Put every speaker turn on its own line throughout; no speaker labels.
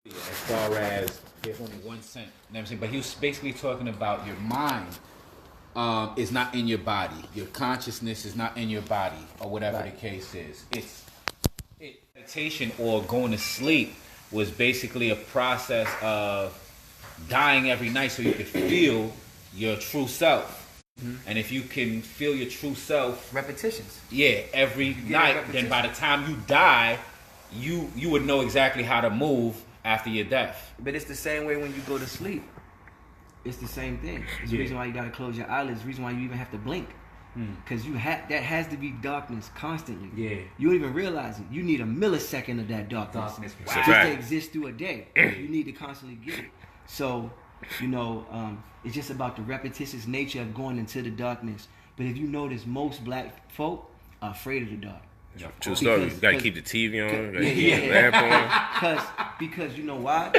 As far as there's only 1 cent, you know what I'm saying? But he was basically talking about your mind is not in your body. Your consciousness is not in your body, or whatever the case is. Meditation or going to sleep was basically a process of dying every night so you could feel your true self. Mm-hmm. And if you can feel your true self,
repetitions.
Yeah, every night, then by the time you die, you would know exactly how to move after your death.
But it's the same way when you go to sleep. It's the same thing. It's the reason why you gotta close your eyelids. The reason why you even have to blink. Because that has to be darkness constantly. Yeah. You don't even realize it. You need a millisecond of that darkness. Wow. Just to exist through a day. You need to constantly get it. So, it's just about the repetitious nature of going into the darkness. But if you notice, most black folk are afraid of the dark.
Yeah, true story. You gotta keep the TV on. Lamp
on. Because you know why?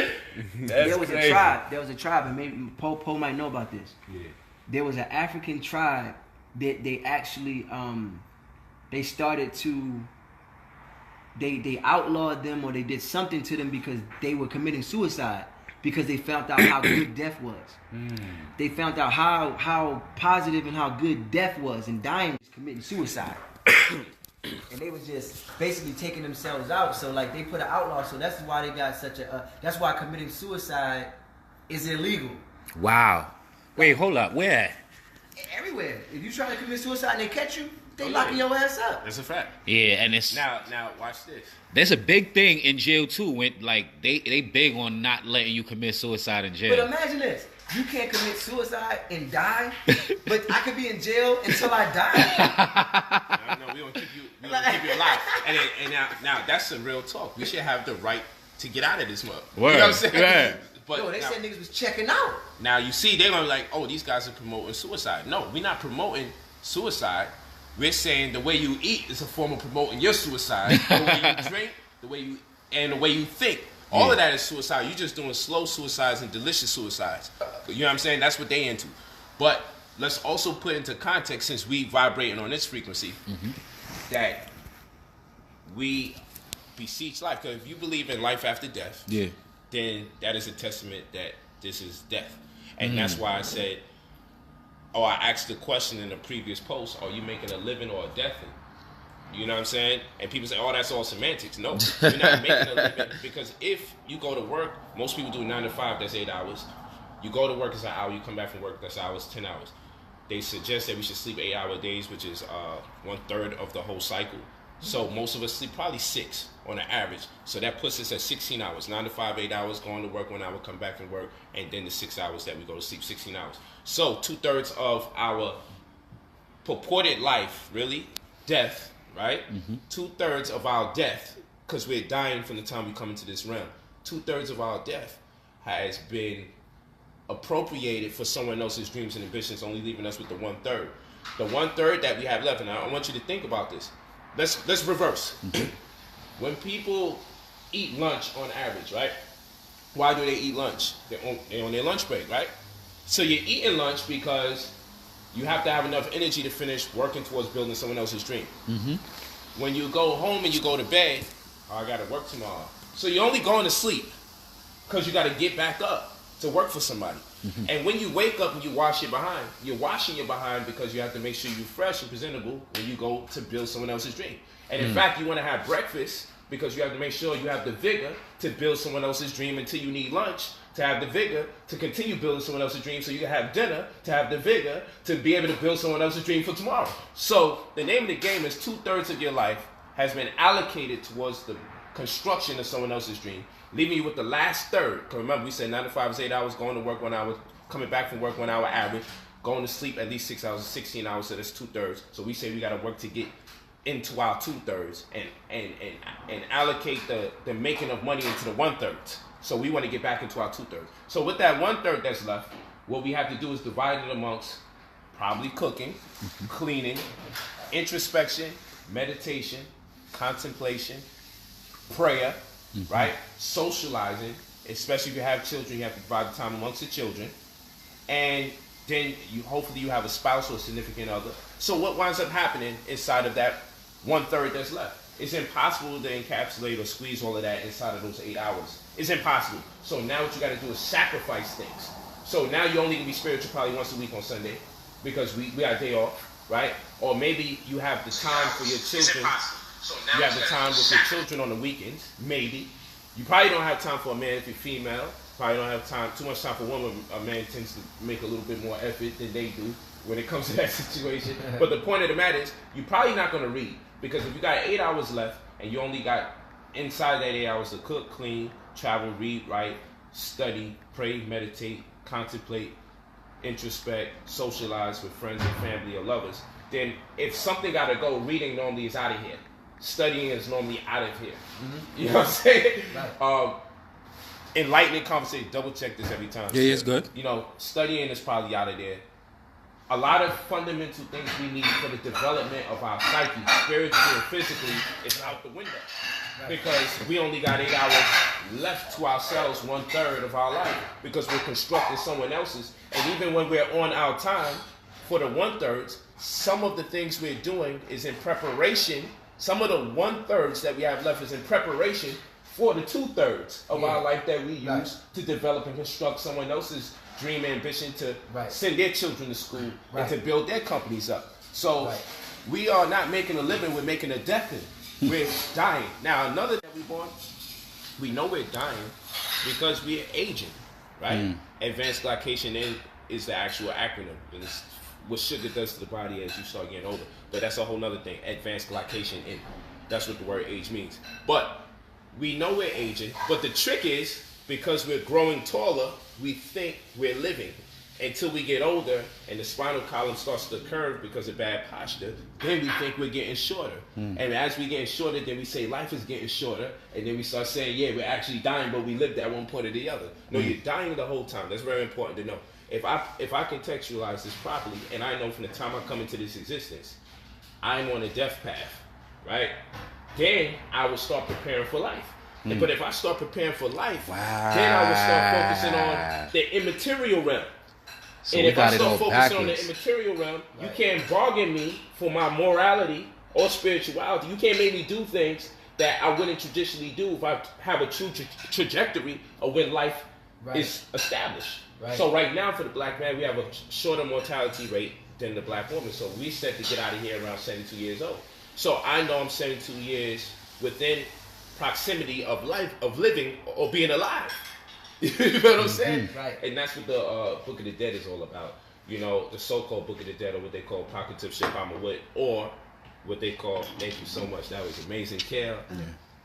There was a tribe, and maybe Poe might know about this. Yeah. There was an African tribe that they actually they started to they outlawed them, or they did something to them because they were committing suicide. Because they found out how good death was. They found out how positive and how good death was, and dying was committing suicide. And they was just basically taking themselves out. So like they put an outlaw. So that's why they got such a. That's why committing suicide is illegal.
Wow. Wait, hold up. Where?
Everywhere. If you try to commit suicide and they catch you, they locking your ass up.
That's a fact.
Yeah, and it's
now watch this.
There's a big thing in jail too. When like they big on not letting you commit suicide in jail.
But imagine this: you can't commit suicide and die, but I could be in jail until I
die. No, we don't keep you. We don't keep you alive. And now that's some real talk. We should have the right to get out of this mug.
Word.
You know what I'm saying?
Yeah.
But they said niggas was checking out.
Now you see, they're gonna be like, oh, these guys are promoting suicide. No, we're not promoting suicide. We're saying the way you eat is a form of promoting your suicide. The way you drink, the way you think. All of that is suicide. You're just doing slow suicides and delicious suicides. You know what I'm saying? That's what they into. But let's also put into context, since we vibrating on this frequency, that we beseech life. Because if you believe in life after death, then that is a testament that this is death. And that's why I said, I asked the question in the previous post, are you making a living or a death? You know what I'm saying? And people say, that's all semantics. No, you're not making a living. Because if you go to work, most people do 9 to 5, that's 8 hours. You go to work, it's an hour. You come back from work, that's hours, 10 hours. They suggest that we should sleep 8-hour days, which is 1/3 of the whole cycle. So most of us sleep probably 6 on an average. So that puts us at 16 hours. 9 to 5, 8 hours, going to work 1 hour, come back from work, and then the 6 hours that we go to sleep, 16 hours. So 2/3 of our purported life, really, death, right? 2/3 of our death, because we're dying from the time we come into this realm. 2/3 of our death has been appropriated for someone else's dreams and ambitions, only leaving us with the 1/3. The 1/3 that we have left, and I want you to think about this. Let's reverse. When people eat lunch on average, right? Why do they eat lunch? They're on their lunch break, right? So you're eating lunch because you have to have enough energy to finish working towards building someone else's dream. When you go home and you go to bed, I got to work tomorrow. So you're only going to sleep because you got to get back up to work for somebody. And when you wake up and you wash your behind, you're washing your behind because you have to make sure you're fresh and presentable when you go to build someone else's dream. And in fact, you want to have breakfast because you have to make sure you have the vigor to build someone else's dream until you need lunch to have the vigor to continue building someone else's dream, so you can have dinner to have the vigor to be able to build someone else's dream for tomorrow. So the name of the game is 2/3 of your life has been allocated towards the construction of someone else's dream, leaving you with the last third. Because remember, we said 9 to 5 is 8 hours, going to work 1 hour, coming back from work 1 hour average, going to sleep at least 6 hours, 16 hours, so that's 2/3. So we say we got to work to get into our 2/3 and allocate the making of money into the 1/3. So we want to get back into our 2/3. So with that 1/3 that's left, what we have to do is divide it amongst probably cooking, cleaning, introspection, meditation, contemplation, prayer, right? Socializing, especially if you have children, you have to divide the time amongst the children. And then hopefully you have a spouse or a significant other. So what winds up happening inside of that 1/3 that's left? It's impossible to encapsulate or squeeze all of that inside of those 8 hours. It's impossible. So now what you got to do is sacrifice things. So now you only can be spiritual probably once a week on Sunday because we got a day off, right? Or maybe you have the time for your children. You have the time with your children on the weekends, maybe. You probably don't have time for a man if you're female. Probably don't have too much time for a woman. A man tends to make a little bit more effort than they do when it comes to that situation. But the point of the matter is, you're probably not going to read. Because if you got 8 hours left and you only got inside that 8 hours to cook, clean, travel, read, write, study, pray, meditate, contemplate, introspect, socialize with friends and family or lovers, then if something got to go, reading normally is out of here. Studying is normally out of here. Mm-hmm. You know what I'm saying? Right. Enlightening conversation, double check this every time.
Yeah, it's good.
You know, studying is probably out of there. A lot of fundamental things we need for the development of our psyche, spiritually and physically, is out the window. Right. Because we only got 8 hours left to ourselves, 1/3 of our life, because we're constructing someone else's. And even when we're on our time, for the 1/3, some of the things we're doing is in preparation. Some of the 1/3 that we have left is in preparation for the 2/3 of our life that we use to develop and construct someone else's dream, ambition to send their children to school and to build their companies up. So we are not making a living, we're making a death in. We're dying. Now another that we born, we know we're dying because we're aging, right? Advanced glycation is the actual acronym. And it's what sugar does to the body as you start getting older. But that's a whole nother thing. Advanced glycation in. That's what the word age means. But we know we're aging, but the trick is, because we're growing taller, we think we're living until we get older and the spinal column starts to curve because of bad posture. Then we think we're getting shorter. And as we getting shorter, then we say life is getting shorter. And then we start saying, yeah, we're actually dying, but we lived at one point or the other. No, you're dying the whole time. That's very important to know. If I contextualize this properly, and I know from the time I come into this existence, I'm on a death path, right? Then I will start preparing for life. But if I start preparing for life, then I will start focusing on the immaterial realm.
So
and if I start focusing
backwards
on the immaterial realm, you can't bargain me for my morality or spirituality. You can't make me do things that I wouldn't traditionally do if I have a true trajectory of when life is established. So right now for the black man, we have a shorter mortality rate than the black woman. So we set to get out of here around 72 years old. So I know I'm 72 years within proximity of life, of living or being alive. You know what I'm saying? Right. And that's what the Book of the Dead is all about. You know, the so-called Book of the Dead, or what they call Pocket Ship I'm Wood, or what they call, thank you so much, that was amazing, Kale,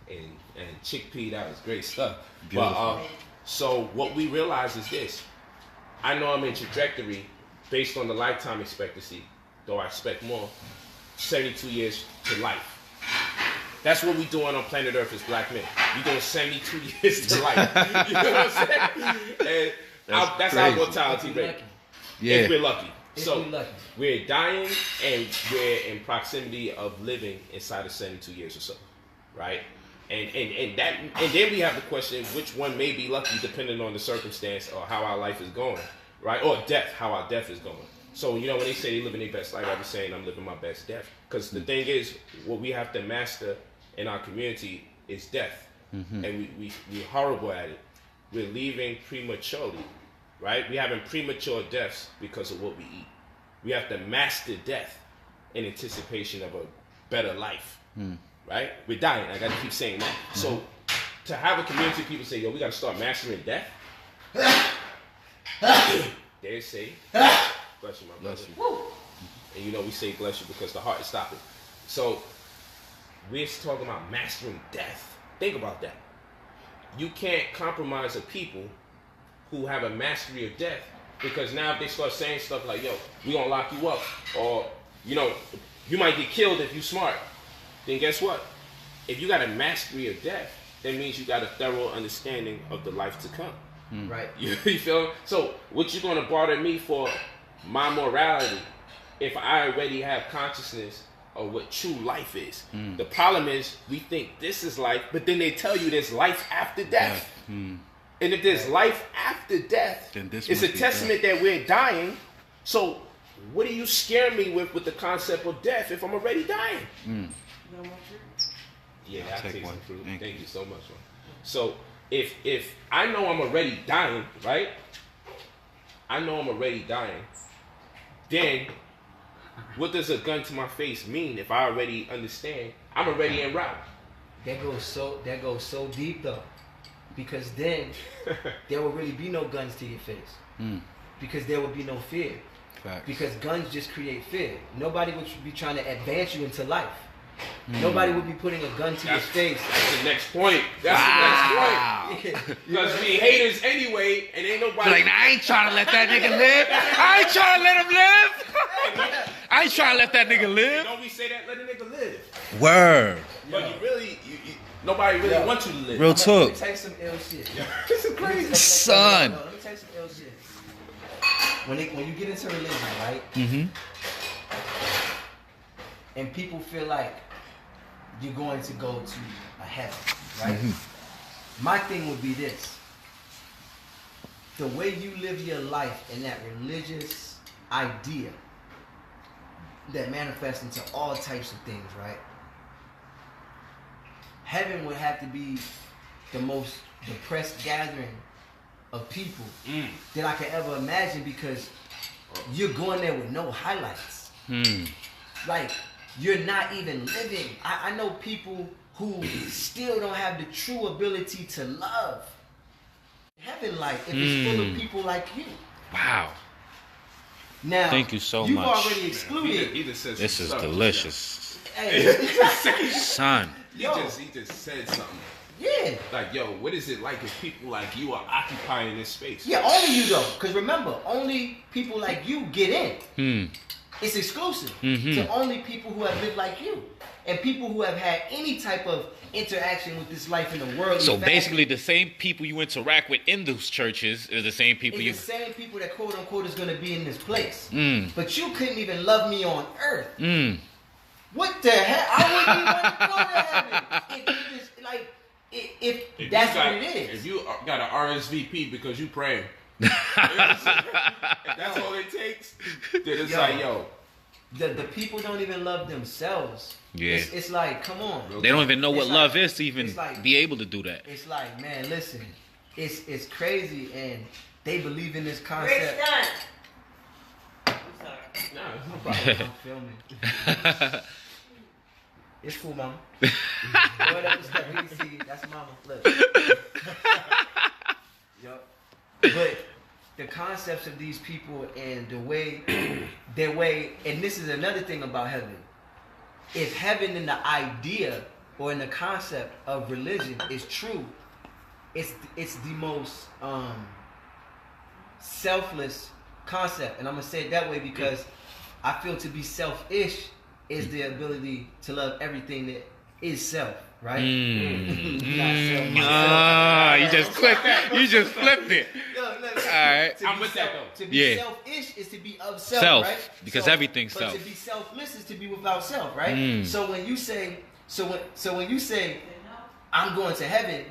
and Chickpea, that was great stuff. But so what we realize is this. I know I'm in trajectory based on the lifetime expectancy, though I expect more, 72 years to life. That's what we're doing on planet Earth as black men. We're doing 72 years to life. You know what I'm saying? And that's our mortality rate. If we're lucky. We're dying and we're in proximity of living inside of 72 years or so. Right? And then we have the question, which one may be lucky depending on the circumstance or how our life is going. Right? Or death, how our death is going. So, you know, when they say they living their best life, I be saying I'm living my best death. Because the thing is, what we have to master in our community is death. And we're horrible at it. We're leaving prematurely, right? We're having premature deaths because of what we eat. We have to master death in anticipation of a better life, right? We're dying. I got to keep saying that. So to have a community of people say, yo, we got to start mastering death. They say, bless you, my brother. And you know we say bless you because the heart is stopping. So we're talking about mastering death. Think about that. You can't compromise a people who have a mastery of death, because now if they start saying stuff like, yo, we gonna lock you up, or, you know, you might get killed if you smart, then guess what? If you got a mastery of death, that means you got a thorough understanding of the life to come. Right. You feel? So what you gonna barter me for my morality if I already have consciousness of what true life is? The problem is we think this is life, but then they tell you there's life after death. And if there's life after death, then it's a testament that we're dying. So what do you scare me with the concept of death if I'm already dying? Yeah,
I'll
I
take
take
one.
some fruit.
Thank
Thank you so much, man. So if I know I'm already dying, right? I know I'm already dying. Then what does a gun to my face mean if I already understand I'm already en route?
That goes so deep though, because then there will really be no guns to your face, because there will be no fear.
Facts.
Because guns just create fear. Nobody would be trying to advance you into life. Nobody would be putting a gun to your face.
That's the next point. That's the next point. Because we haters anyway, and ain't nobody.
Like, I ain't trying to let that nigga live. I ain't trying to let him live. I ain't trying to let that nigga live.
Don't we say that? Let a nigga live.
Word.
But you really, nobody really wants you to live.
Real
Let
talk.
me tell you some ill shit.
This is crazy.
Son.
Let me tell you some ill shit. When you get into religion, right? And people feel like you're going to go to a heaven, right? My thing would be this. The way you live your life in that religious idea that manifests into all types of things, right? Heaven would have to be the most depressed gathering of people that I could ever imagine, because you're going there with no highlights. Like, you're not even living. I know people who still don't have the true ability to love. Heaven, like, if it's full of people like you.
Wow.
Now,
Thank you so
you've
much.
already excluded.
He just said
This is
something.
delicious.
Hey,
Son.
He
Yo.
just said something.
yeah.
Like, yo, what is it like if people like you are occupying this space?
Yeah, only you though. Because remember, only people like you get in. It's exclusive to only people who have lived like you. And people who have had any type of interaction with this life in the world.
So basically, the same people you interact with in those churches is the same people
it's the same people that quote unquote is going to be in this place. But you couldn't even love me on earth. What the hell? I wouldn't even want to go to heaven. If that's what it is.
If you got an RSVP because you praying, if that's all it takes, then it's like, yo.
The people don't even love themselves.
Yeah.
It's like, come on.
They don't even know what
It's
love
like-
is to even
it's like-
be able to do that.
It's like, man, listen, it's crazy, and they believe in this
Rick's
concept.
done. I'm sorry.
Nah, it's no
I'm
problem.
filming. It's cool, mama. Whatever stuff we can see, that's mama. Look. Yup. But the concepts of these people and their way, and this is another thing about heaven. If heaven in the idea or in the concept of religion is true, it's the most selfless concept. And I'm gonna say it that way because I feel to be selfish is the ability to love everything that is self, right? Not self, myself.
You just flipped it. You just flipped it.
Look.
All right.
To
I'm
be
with that, though.
To be
Yeah.
selfish is to be of self,
Self,
right?
because everything's
but
self.
to be selfless is to be without self, right? So when you say, when you say, I'm going to heaven,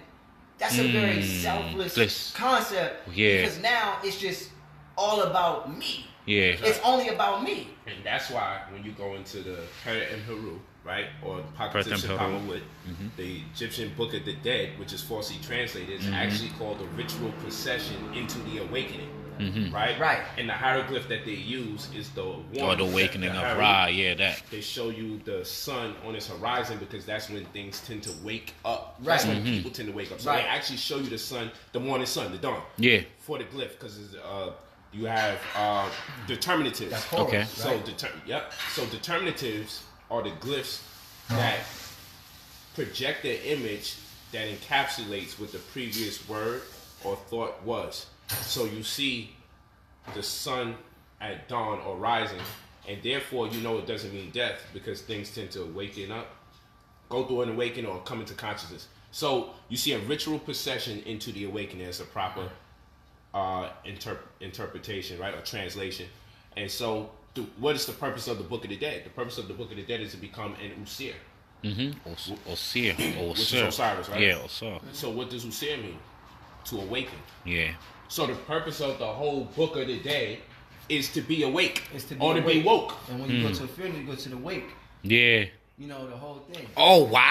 that's a very selfless
Bliss.
concept.
Yeah.
Because now it's just all about me.
Yeah.
It's only about me.
And that's why when you go into the Peret and Heru, right, or
Peret and Heru.
Pakatishapamawit, the Egyptian Book of the Dead, which is falsely translated, is actually called a ritual procession into the awakening, right?
Right.
And the hieroglyph that they use is the one.
Or the awakening of
Heru.
Ra, yeah, that.
They show you the sun on its horizon because that's when things tend to wake up.
Right.
That's when people tend to wake up. So
Right.
they actually show you the sun, the morning sun, the dawn.
Yeah.
For the glyph, because you have determinatives.
That's Horus,
Okay.
right?
So determinatives are the glyphs that project an image that encapsulates what the previous word or thought was. So you see the sun at dawn or rising, and therefore you know it doesn't mean death because things tend to waken up, go through an awakening or come into consciousness. So you see a ritual procession into the awakening as a proper interpretation, right, or translation. And so what is the purpose of the Book of the Dead? The purpose of the Book of the Dead is to become an Usir.
Osir.
Which is Osiris, right?
Yeah, Osir.
So what does Usir mean? To awaken.
Yeah.
So the purpose of the whole Book of the Dead is to be awake.
It's to be
or to be
awake.
woke.
And when you go to the funeral, you go to the wake.
Yeah.
You know, the whole thing.
Oh wow!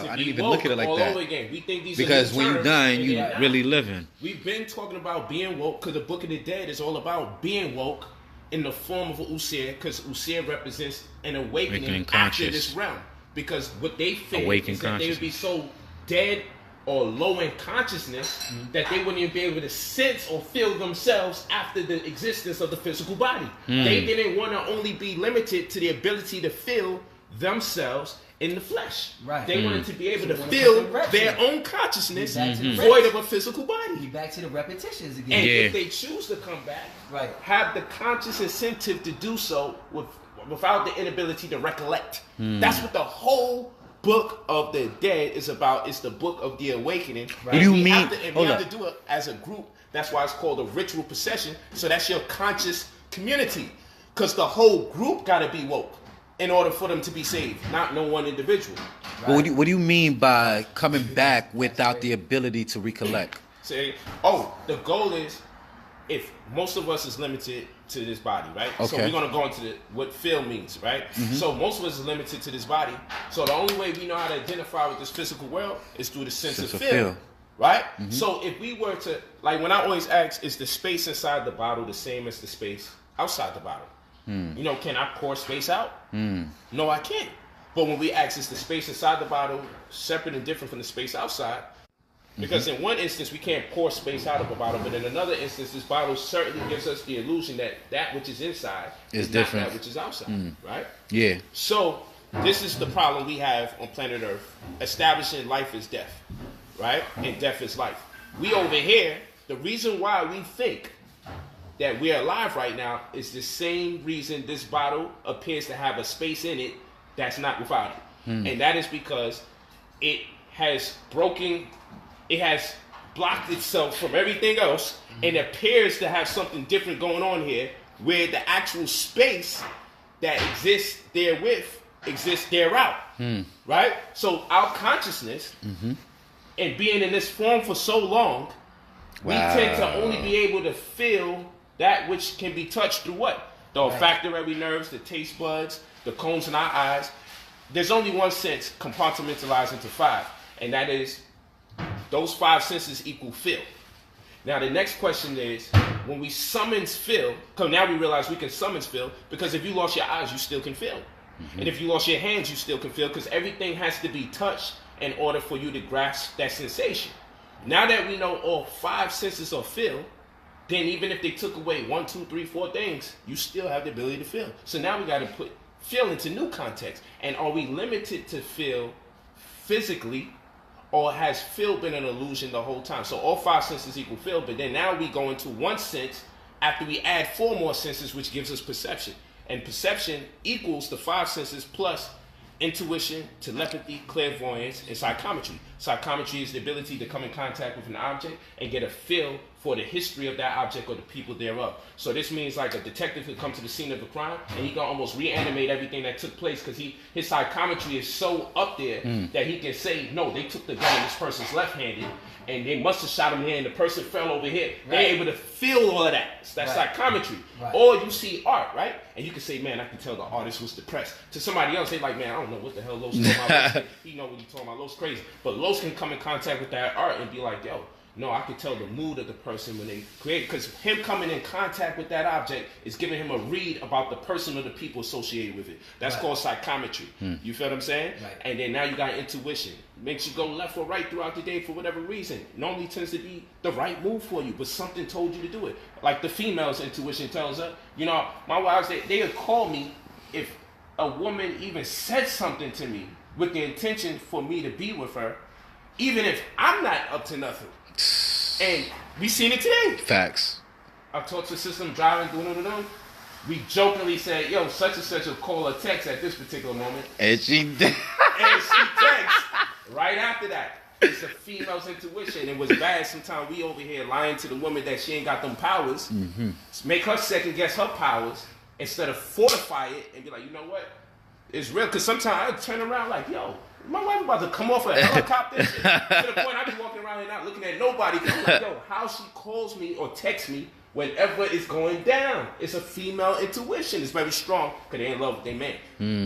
I didn't even look at it like
all
that.
Over again. We think these
Because
are
when you're done, you
Yeah.
really living.
We've been talking about being woke because the Book of the Dead is all about being woke in the form of Usia, because Usia represents an awakening
Awakening
after
conscious.
this realm. Because what they fear
Awakened
is that they would be so dead or low in consciousness that they wouldn't even be able to sense or feel themselves after the existence of the physical body. They didn't want to only be limited to the ability to feel themselves in the flesh.
Right.
They wanted to be able to
wanna
feel
put the reps
their
in.
own consciousness
Back to the
void
reps.
of a physical body.
Be back to the repetitions again.
And
Yeah.
if they choose to come back,
Right.
have the conscious incentive to do so without the inability to recollect. That's what the whole Book of the Dead is about. It's the Book of the Awakening.
Right.
What do you
We
mean?
have to, and we
Hold
have
up.
to do it as a group. That's why it's called a ritual procession. So that's your conscious community. Because the whole group got to be woke in order for them to be saved, not no one individual.
Right.
What do you mean by coming back without the ability to recollect?
Say, the goal is, if most of us is limited to this body, right? So
Okay.
we're gonna go into what feel means, right? So most of us is limited to this body. So the only way we know how to identify with this physical world is through the sense of feel. Right? So if we were to, like when I always ask, is the space inside the bottle the same as the space outside the bottle? You know, can I pour space out? No, I can't. But when we ask, is the space inside the bottle separate and different from the space outside? Because in one instance, we can't pour space out of a bottle, but in another instance, this bottle certainly gives us the illusion that that which is inside
Is
is
different.
not that which is outside, right?
Yeah.
So this is the problem we have on planet Earth, establishing life is death, right? And death is life. We over here, the reason why we think that we're alive right now is the same reason this bottle appears to have a space in it that's not without it. And that is because it has blocked itself from everything else and appears to have something different going on here, where the actual space that exists therewith exists thereout. Right? So our consciousness and being in this form for so long, we tend to only be able to feel that which can be touched through what? The olfactory nerves, the taste buds, the cones in our eyes. There's only one sense compartmentalized into five, and that is those five senses equal feel. Now the next question is, when we summons feel, because now we realize we can summons feel, because if you lost your eyes, you still can feel. And if you lost your hands, you still can feel, because everything has to be touched in order for you to grasp that sensation. Now that we know all five senses are feel, then even if they took away 1, 2, 3, 4 things, you still have the ability to feel. So now we got to put feel into new context. And are we limited to feel physically, or has feel been an illusion the whole time? So all five senses equal feel, but then now we go into one sense after we add 4 more senses, which gives us perception. And perception equals the 5 senses plus intuition, telepathy, clairvoyance, and psychometry. Psychometry is the ability to come in contact with an object and get a feel for the history of that object or the people thereof. So this means like a detective could come to the scene of the crime and he can almost reanimate everything that took place, because his psychometry is so up there that he can say, no, they took the gun in this person's left-handed and they must have shot him here and the person fell over here. They're able to feel all of that. That's psychometry. Or you see art, right? And you can say, man, I can tell the artist was depressed. To somebody else, they like, man, I don't know what the hell Los talking about. He know what he's talking about. Los crazy. But Los can come in contact with that art and be like, yo, no, I can tell the mood of the person when they create it. Because him coming in contact with that object is giving him a read about the person or the people associated with it. That's called psychometry. You feel what I'm saying? And then now you got intuition. Makes you go left or right throughout the day for whatever reason. Normally tends to be the right move for you, but something told you to do it. Like the female's intuition tells her, you know, my wives, they would call me if a woman even said something to me with the intention for me to be with her, even if I'm not up to nothing. And we seen it today.
Facts.
I talked to the system driving, we jokingly said, yo, such and such will call or text at this particular moment.
And she did.
And she texts right after that. It's a female's intuition. It was bad. Sometimes we over here lying to the woman that she ain't got them powers. Make her second guess her powers instead of fortify it and be like, you know what? It's real. Because sometimes I turn around like, yo, my wife about to come off a helicopter. To the point I be walking around here not looking at nobody. 'Cause I'm like, yo, how she calls me or texts me whenever it's going down. It's a female intuition. It's very strong because they in love with their man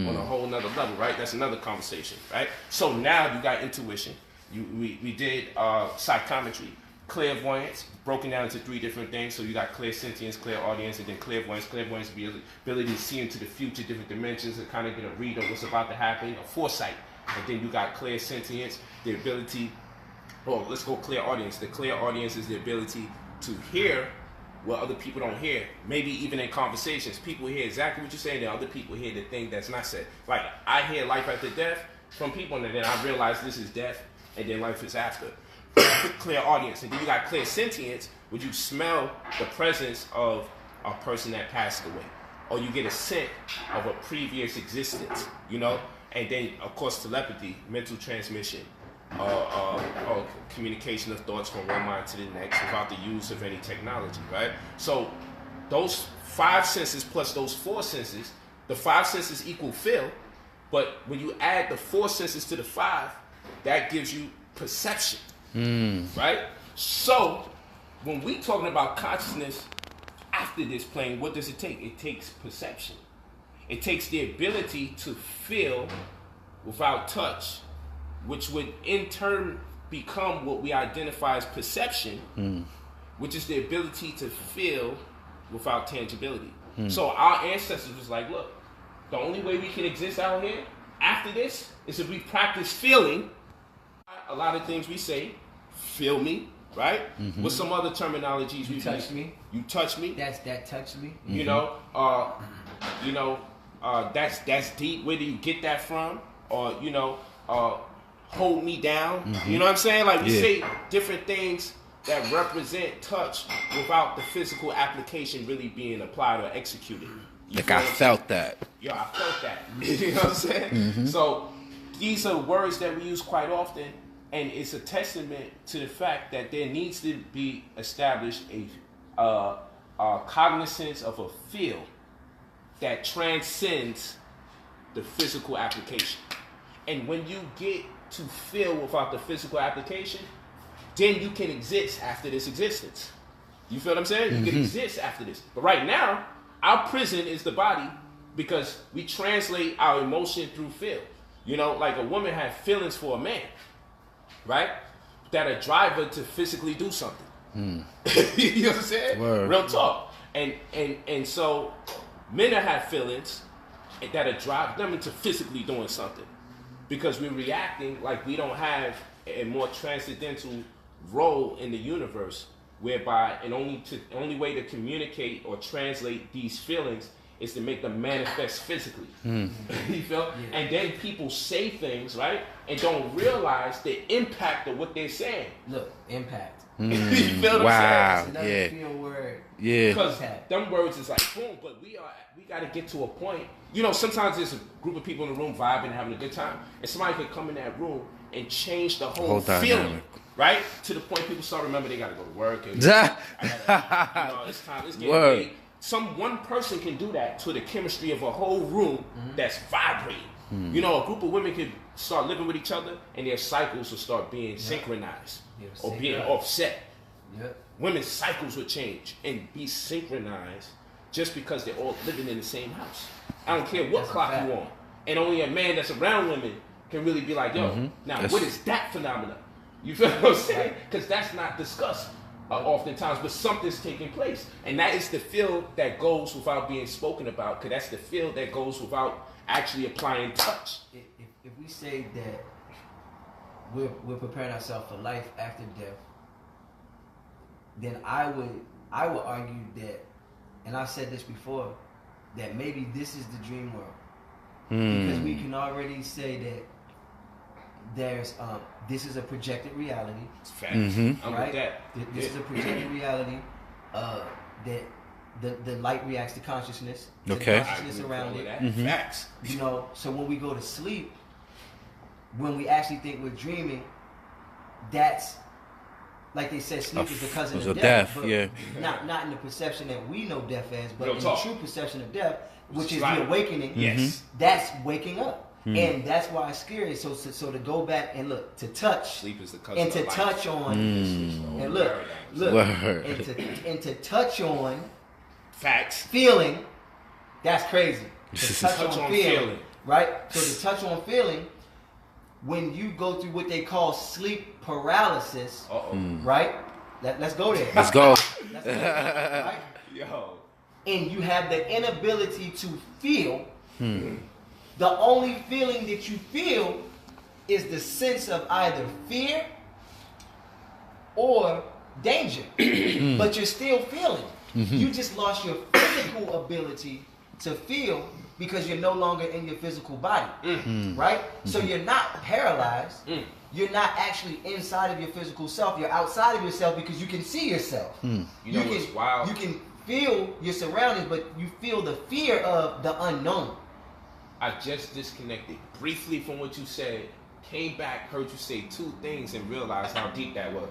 on a whole nother level, right? That's another conversation, right? So now you got intuition. We did psychometry, clairvoyance, broken down into 3 different things. So you got clairsentience, clairaudience, and then clairvoyance. Clairvoyance is the ability to see into the future, different dimensions, and kind of get a read of what's about to happen, a foresight. And then you got clairsentience, the ability, let's go clairaudience. The clairaudience is the ability to hear what other people don't hear. Maybe even in conversations, people hear exactly what you're saying, and other people hear the thing that's not said. Like, I hear life after death from people, and then I realize this is death, and then life is after. Clairaudience. And then you got clairsentience, where you smell the presence of a person that passed away, or you get a scent of a previous existence, you know? And then, of course, telepathy, mental transmission, or communication of thoughts from one mind to the next without the use of any technology, right? So those 5 senses plus those 4 senses, the 5 senses equal feel, but when you add the 4 senses to the 5, that gives you perception, right? So when we talking about consciousness after this plane, what does it take? It takes perception. It takes the ability to feel without touch, which would in turn become what we identify as perception, which is the ability to feel without tangibility. So our ancestors was like, look, the only way we can exist out here after this is if we practice feeling. A lot of things we say, feel me, right? With some other terminologies,
You touch me.
You touch me.
That touch me.
You know, that's deep. Where do you get that from? Or hold me down. You know what I'm saying? Like we say different things that represent touch without the physical application really being applied or executed.
Like I felt that.
Yo, I felt that. You know what I'm saying? So these are words that we use quite often, and it's a testament to the fact that there needs to be established a cognizance of a feel that transcends the physical application. And when you get to feel without the physical application, then you can exist after this existence. You feel what I'm saying? You can exist after this. But right now, our prison is the body because we translate our emotion through feel. You know, like a woman has feelings for a man, right? That are drive her to physically do something. You know what I'm saying?
Word.
Real talk. And so men have feelings that are drive them into physically doing something because we're reacting like we don't have a more transcendental role in the universe, whereby only way to communicate or translate these feelings is to make them manifest physically. You feel? Yeah. And then people say things, right, and don't realize the impact of what they're saying.
Look, impact.
You feel what
Wow.
I'm saying?
It's another feel word.
Yeah.
Because them words is like boom, but we got to get to a point. You know, sometimes there's a group of people in the room vibing and having a good time, and somebody could come in that room and change the whole feeling,
dynamic.
right? To the point people start remember they got to go to work. And, it's time. It's getting
Word.
late. One person can do that to the chemistry of a whole room that's vibrating. You know, a group of women could start living with each other, and their cycles will start being synchronized or being offset.
Yep.
Women's cycles would change and be synchronized just because they're all living in the same house. I don't care what clock you on. And only a man that's around women can really be like, yo, now what is that phenomenon? You feel what I'm saying? Because that's not discussed oftentimes, but something's taking place. And that is the feel that goes without being spoken about, because that's the feel that goes without actually applying touch.
If we say that we're preparing ourselves for life after death, then I would argue that, and I've said this before, that maybe this is the dream world. Because we can already say that there's this is a projected reality.
It's facts. I'm
right?
with that.
This is a projected reality that the light reacts to consciousness. To the
Okay.
consciousness around it.
Facts.
You know, so when we go to sleep, when we actually think we're dreaming, that's like they said, sleep is the cousin
It's
of
a
death.
death,
But
yeah.
not in the perception that we know death as, but
Real
in
talk.
the true perception of death, which is
Right.
the awakening.
Yes.
That's waking up. And that's why it's scary. So to go back and look, to touch
Sleep is the cousin
and to
of life.
touch on and look, Look,
Word.
and to touch on
Facts.
feeling, that's crazy. To touch
Touch
on
on
feeling,
feeling.
right? So to touch on feeling, when you go through what they call sleep paralysis, right? Let's go there.
Let's go.
Let's go there, right?
Yo.
And you have the inability to feel, the only feeling that you feel is the sense of either fear or danger. But you're still feeling. You just lost your physical ability to feel because you're no longer in your physical body. Right? So you're not paralyzed. You're not actually inside of your physical self. You're outside of yourself because you can see yourself.
You know what's wild?
You can feel your surroundings, but you feel the fear of the unknown.
I just disconnected briefly from what you said, came back, heard you say two things, and realized how deep that was.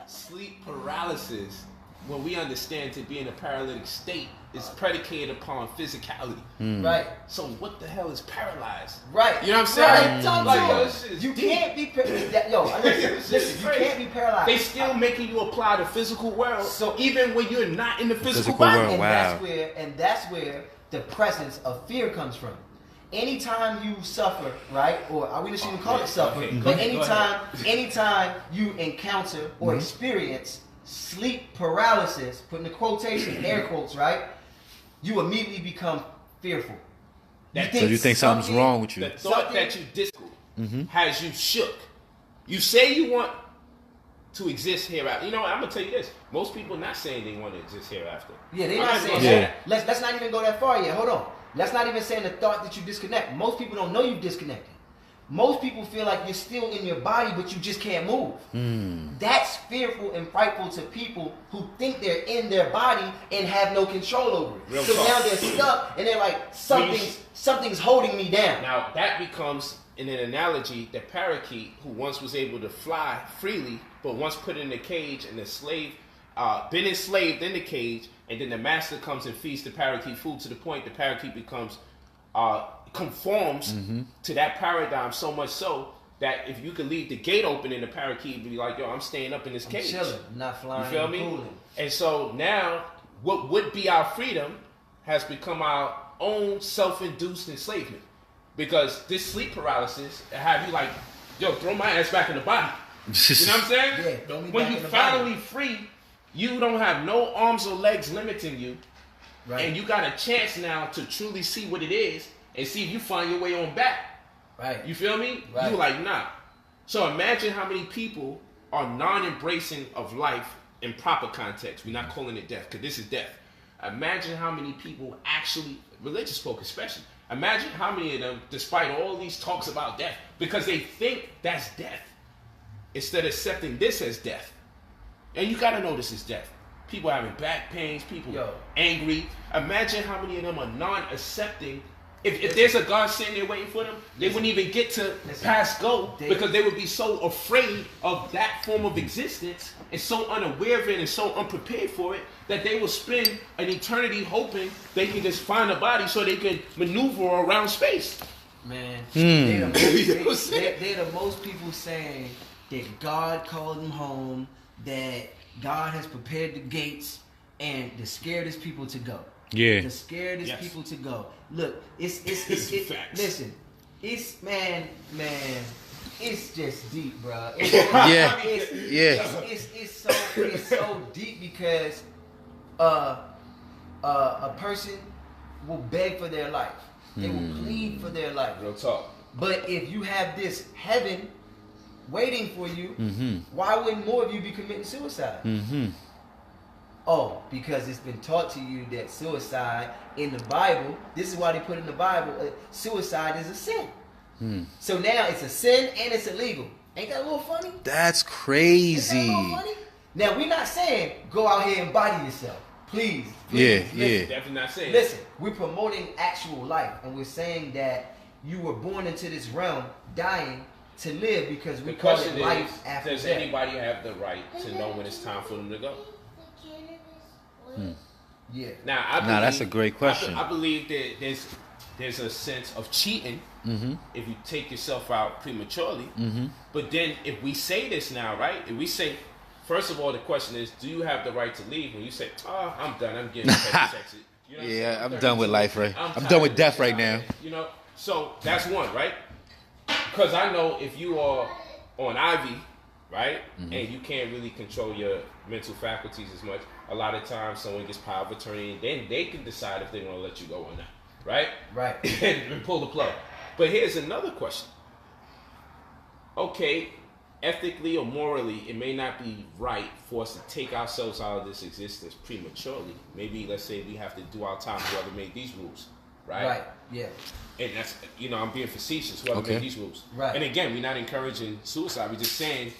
Sleep paralysis, when we understand to be in a paralytic state, is predicated upon physicality.
Right.
So what the hell is paralyzed?
Right.
You know what I'm saying?
Right. Talk
Like,
to
yo,
him.
this shit is
You
deep.
can't be listen, you can't be paralyzed.
They still making you apply the physical world,
So-
even when you're not in the physical
Physical
body.
world.
and
Wow.
that's where the presence of fear comes from. Anytime you suffer, right? Or we just even call it suffer,
Okay,
but
go
anytime you encounter or experience sleep paralysis, putting the quotation, air quotes, right? You immediately become fearful.
That-
So you think something's wrong with you?
The thought that you has you shook. You say you want to exist hereafter. You know what? I'm gonna tell you this. Most people not saying they want to exist hereafter.
Yeah, they're
I'm
not
not
saying
gonna
say
that. Let's not even go that far yet. Hold on. Let's not even saying the thought that you disconnect. Most people don't know you've disconnected. Most people feel like you're still in your body, but you just can't move. That's fearful and frightful to people who think they're in their body and have no control over it.
Real
So
talk.
now they're stuck and they're like, something's holding me down.
Now that becomes in an analogy, the parakeet who once was able to fly freely, but once put in a cage and the slave, been enslaved in the cage, and then the master comes and feeds the parakeet food to the point the parakeet becomes conforms to that paradigm so much so that if you could leave the gate open and the parakeet would be like, yo, I'm staying up in this cage.
Chilling, not flying.
You feel
and
me?
cooling.
And so now, what would be our freedom has become our own self-induced enslavement. Because this sleep paralysis have you like, yo, throw my ass back in the body. You know what I'm saying?
Yeah, throw me
when
back
you
in the
finally
body.
free, you don't have no arms or legs limiting you.
Right.
And you got a chance now to truly see what it is and see if you find your way on back.
Right.
You feel me?
Right.
You like, nah. So imagine how many people are non-embracing of life in proper context. We're not calling it death, because this is death. Imagine how many people actually, religious folk especially, imagine how many of them, despite all these talks about death, because they think that's death, instead of accepting this as death. And you gotta know this is death. People having back pains, people angry. Imagine how many of them are non-accepting. If there's a God sitting there waiting for them, they wouldn't even get to pass go because they would be so afraid of that form of existence and so unaware of it and so unprepared for it that they will spend an eternity hoping they can just find a body so they can maneuver around space.
Man,
You know what I'm saying?
they're the most people saying that God called them home, that God has prepared the gates, and the scaredest people to go.
Yeah.
The scaredest people to go. Look, it's
Facts.
listen, it's man, it's just deep, bro. It's,
Yeah.
It's so deep because a person will beg for their life. They will plead for their life.
Real talk.
But if you have this heaven waiting for you, why wouldn't more of you be committing suicide? Oh, because it's been taught to you that suicide in the Bible, this is why they put in the Bible, suicide is a sin. So now it's a sin and it's illegal. Ain't that a little funny?
That's
Ain't that a
crazy.
little funny? Now, we're not saying go out here and body yourself. Please.
Yeah,
listen.
yeah.
Definitely not saying.
Listen, we're promoting actual life, and we're saying that you were born into this realm, dying to live, because we
The
call
question
it life
is,
after
does
death.
anybody have the right to know when it's time for them to go?
Yeah.
Now, I believe,
that's a great question.
I believe that there's a sense of cheating if you take yourself out prematurely. But then if we say this now, right? If we say, First of all, the question is, do you have the right to leave when you say, "Oh, I'm done. I'm getting Texas." You know what
Yeah,
saying?
I'm done with life, right? I'm
tired
done with
of
death
this
right now.
You know, so that's one, right? Because I know if you are on Ivy, right, and you can't really control your mental faculties as much, a lot of times someone gets power of attorney, and then they can decide if they want to let you go or not, right?
Right.
And pull the plug. But here's another question. Okay, ethically or morally, it may not be right for us to take ourselves out of this existence prematurely. Maybe, let's say, we have to do our time, whoever made these rules, right?
Right. Yeah.
And that's, I'm being facetious, whoever made these rules.
Right.
And again, we're not encouraging suicide. We're just saying,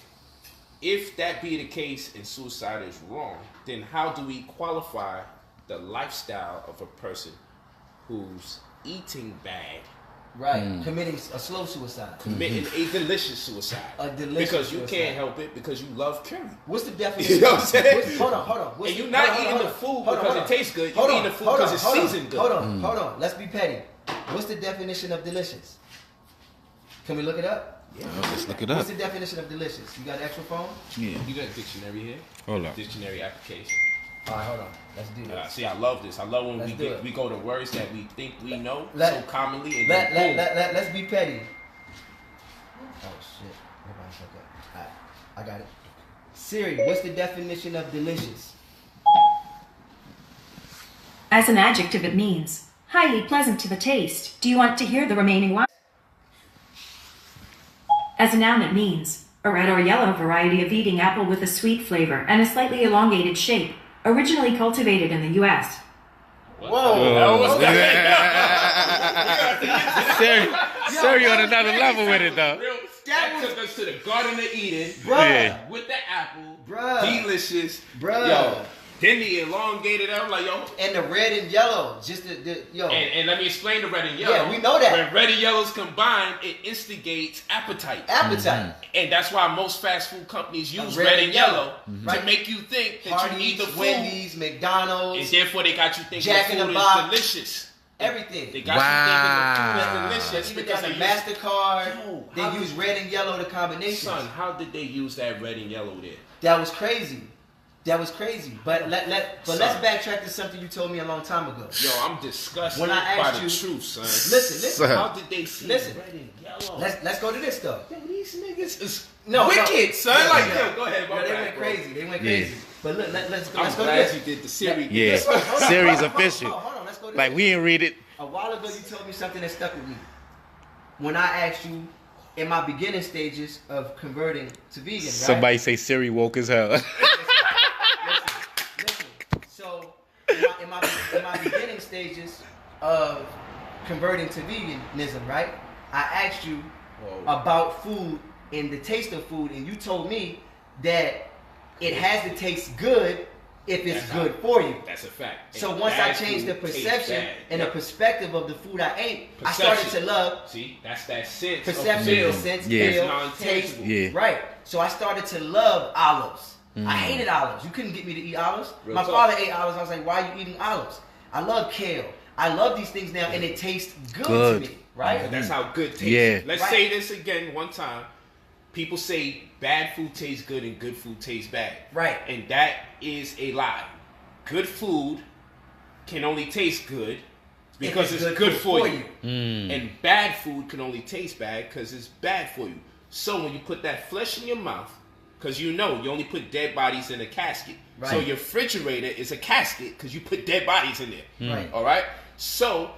if that be the case and suicide is wrong, then how do we qualify the lifestyle of a person who's eating bad,
Right. Committing a slow suicide.
committing a delicious suicide?
A delicious
because you
suicide.
can't help it because you love curry.
What's the definition?
You know what I'm saying?
Hold on.
And you're not eating the food because it tastes good. You're eating the food because it's seasoned good.
Hold on. Let's be petty. What's the definition of delicious? Can we look it up?
Yeah, let's look it
What's
up.
the definition of delicious? You got an extra phone?
Yeah.
You got a dictionary here?
Hold up.
Dictionary application.
All right, hold on. Let's do this.
See, I love this. I love when
Let's do it.
we go to words that we think we know
Let-
so commonly. And then boom.
Let's be petty. Oh shit. Everybody's okay. Alright, I got it. Siri, what's the definition of delicious?
As an adjective, it means highly pleasant to the taste. Do you want to hear the remaining one? As a noun, it means a red or yellow variety of eating apple with a sweet flavor and a slightly elongated shape, originally cultivated in the U.S.
Whoa.
Siri on another level with it, though.
That took us to the Garden of Eden,
Bruh.
with the apple,
Bruh.
delicious,
Bruh.
Yo, then the elongated. I'm like, yo.
And the red and yellow, just yo.
And let me explain the red and yellow.
Yeah, we know that.
When red and yellows combine, it instigates appetite.
Appetite.
And that's why most fast food companies use
Red
red
and
and yellow
Right.
to make you think that you need the
Hardee's,
food.
Wendy's,
And
McDonald's,
therefore they got you thinking
Jack
the
in the
food
Box.
is delicious.
everything.
They got
Wow.
you thinking the food is delicious
Even
because
got
they
the
use
MasterCard.
Yo,
They
how
use red and yellow, the combination.
Son, how did they use that red and yellow there?
That was crazy. That was crazy. But let's backtrack to something you told me a long time ago.
Yo, I'm disgusted
When I
by
asked
the
you-
truth, son.
Listen.
How did they see
Listen.
red and yellow?
Let's go to this though.
Yo, these niggas is
No,
wicked, son.
Yeah,
like,
yeah.
yo, go ahead.
No,
my
they
bad,
went
bro.
crazy. They went
Yeah.
crazy. But look, let's go
I'm
to
glad
this.
you did the Siri.
Yeah. Siri's official.
Hold on, let's go to
Like,
this.
we didn't read it.
A while ago, you told me something that stuck with me. When I asked you, in my beginning stages of converting to vegan, right?
Somebody say Siri woke as hell.
Listen. So, in my beginning stages of converting to veganism, right? I asked you about food and the taste of food, and you told me that it has to taste good if it's
That's
good for you.
That's a fact.
So
And
once I
bad
changed the
food tastes
perception
bad.
and the
Yep.
perspective of the food I ate, I started to love
See, that's that sense.
perception,
of feel.
sense,
Yeah.
feel,
Non-tangible.
taste.
Yeah.
Right. So I started to love olives. I hated olives. You couldn't get me to eat olives.
Real
My
talk.
father ate olives. I was like, why are you eating olives? I love kale. I love these things now, and it tastes good
Good.
to me. Right?
That's how good tastes.
Yeah.
Let's
Right.
say this again one time. People say bad food tastes good and good food tastes bad.
Right.
And that is a lie. Good food can only taste good because
If
it's good for you.
Mm.
And bad food can only taste bad because it's bad for you. So when you put that flesh in your mouth, because you know you only put dead bodies in a casket.
Right.
So your refrigerator is a casket because you put dead bodies in there.
Right.
All right? So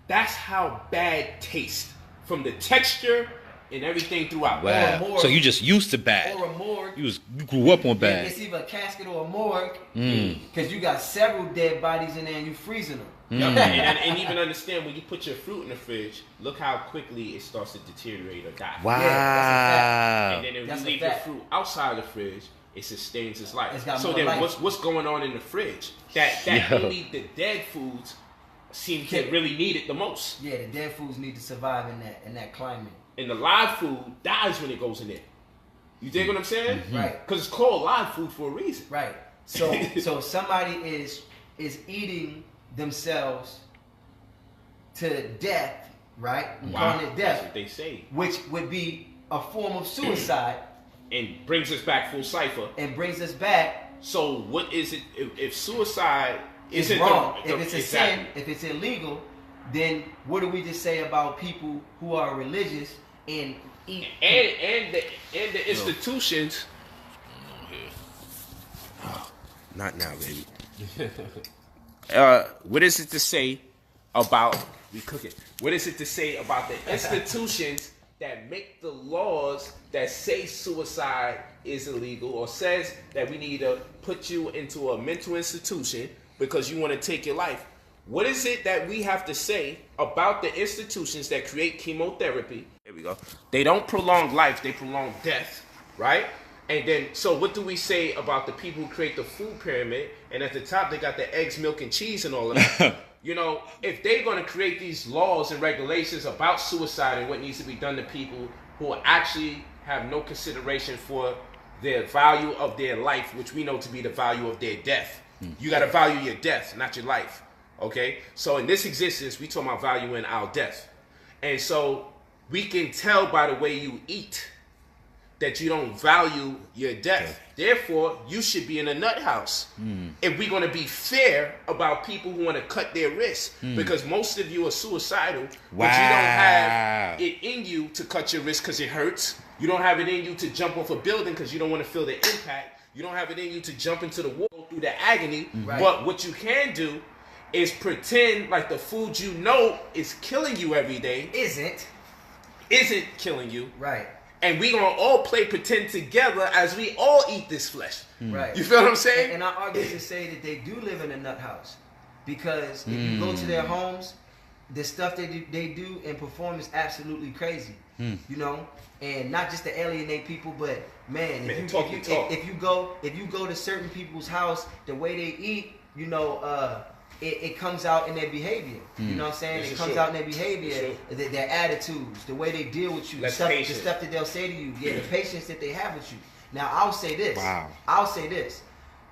that's how bad tastes from the texture and everything throughout.
Wow.
more-
So you just used to bad.
Or a morgue.
You grew up on bad.
It's either a casket or a morgue.
Mm.
Because you got several dead bodies in there and you freezing them.
Yup, and even understand when you put your fruit in the fridge, look how quickly it starts to deteriorate or die.
Wow.
And then if
That's
you
a
leave your
fact.
fruit outside the fridge, it sustains its life.
It's got
So
more
then
life.
what's going on in the fridge? That
Yo.
only the dead foods seem to really need it the most.
Yeah, the dead foods need to survive in that climate.
And the live food dies when it goes in there. You dig what I'm saying?
Right.
Because it's called live food for a reason.
Right. So somebody is eating themselves to death, right? We're calling it
That's
death,
what they say.
which would be a form of suicide
and brings us back full cipher.
And brings us back.
So what is it if suicide isn't
wrong?
if
it's a sin, if it's illegal, then what do we just say about people who are religious and eat
and the institutions? Not now, baby. What is it to say about What is it to say about the institutions that make the laws that say suicide is illegal, or says that we need to put you into a mental institution because you want to take your life? What is it that we have to say about the institutions that create chemotherapy? There we go. They don't prolong life, they prolong death, right? And then, so what do we say about the people who create the food pyramid? And at the top, they got the eggs, milk, and cheese and all of that. You know, if they're going to create these laws and regulations about suicide and what needs to be done to people who actually have no consideration for the value of their life, which we know to be the value of their death. You got to value your death, not your life. Okay? So in this existence, we talk about valuing our death. And so we can tell by the way you eat that you don't value your death. Okay. Therefore, you should be in a nut house. If we're going to be fair about people who want to cut their wrists, because most of you are suicidal, but you don't have it in you to cut your wrist because it hurts. You don't have it in you to jump off a building because you don't want to feel the impact. You don't have it in you to jump into the wall through the agony. Right. But what you can do is pretend like the food you know is killing you every day isn't killing you. Right. And we gonna all play pretend together as we all eat this flesh. Right. You feel what I'm saying?
And I argue to say that they do live in a nut house, because if you go to their homes, the stuff they do and perform is absolutely crazy. You know, and not just to alienate people, but man, if you go to certain people's house, the way they eat, you know, it comes out in their behavior. You know what I'm saying? It comes out in their behavior, their attitudes, the way they deal with you, the stuff that they'll say to you, the patience that they have with you. Now, I'll say this. I'll say this.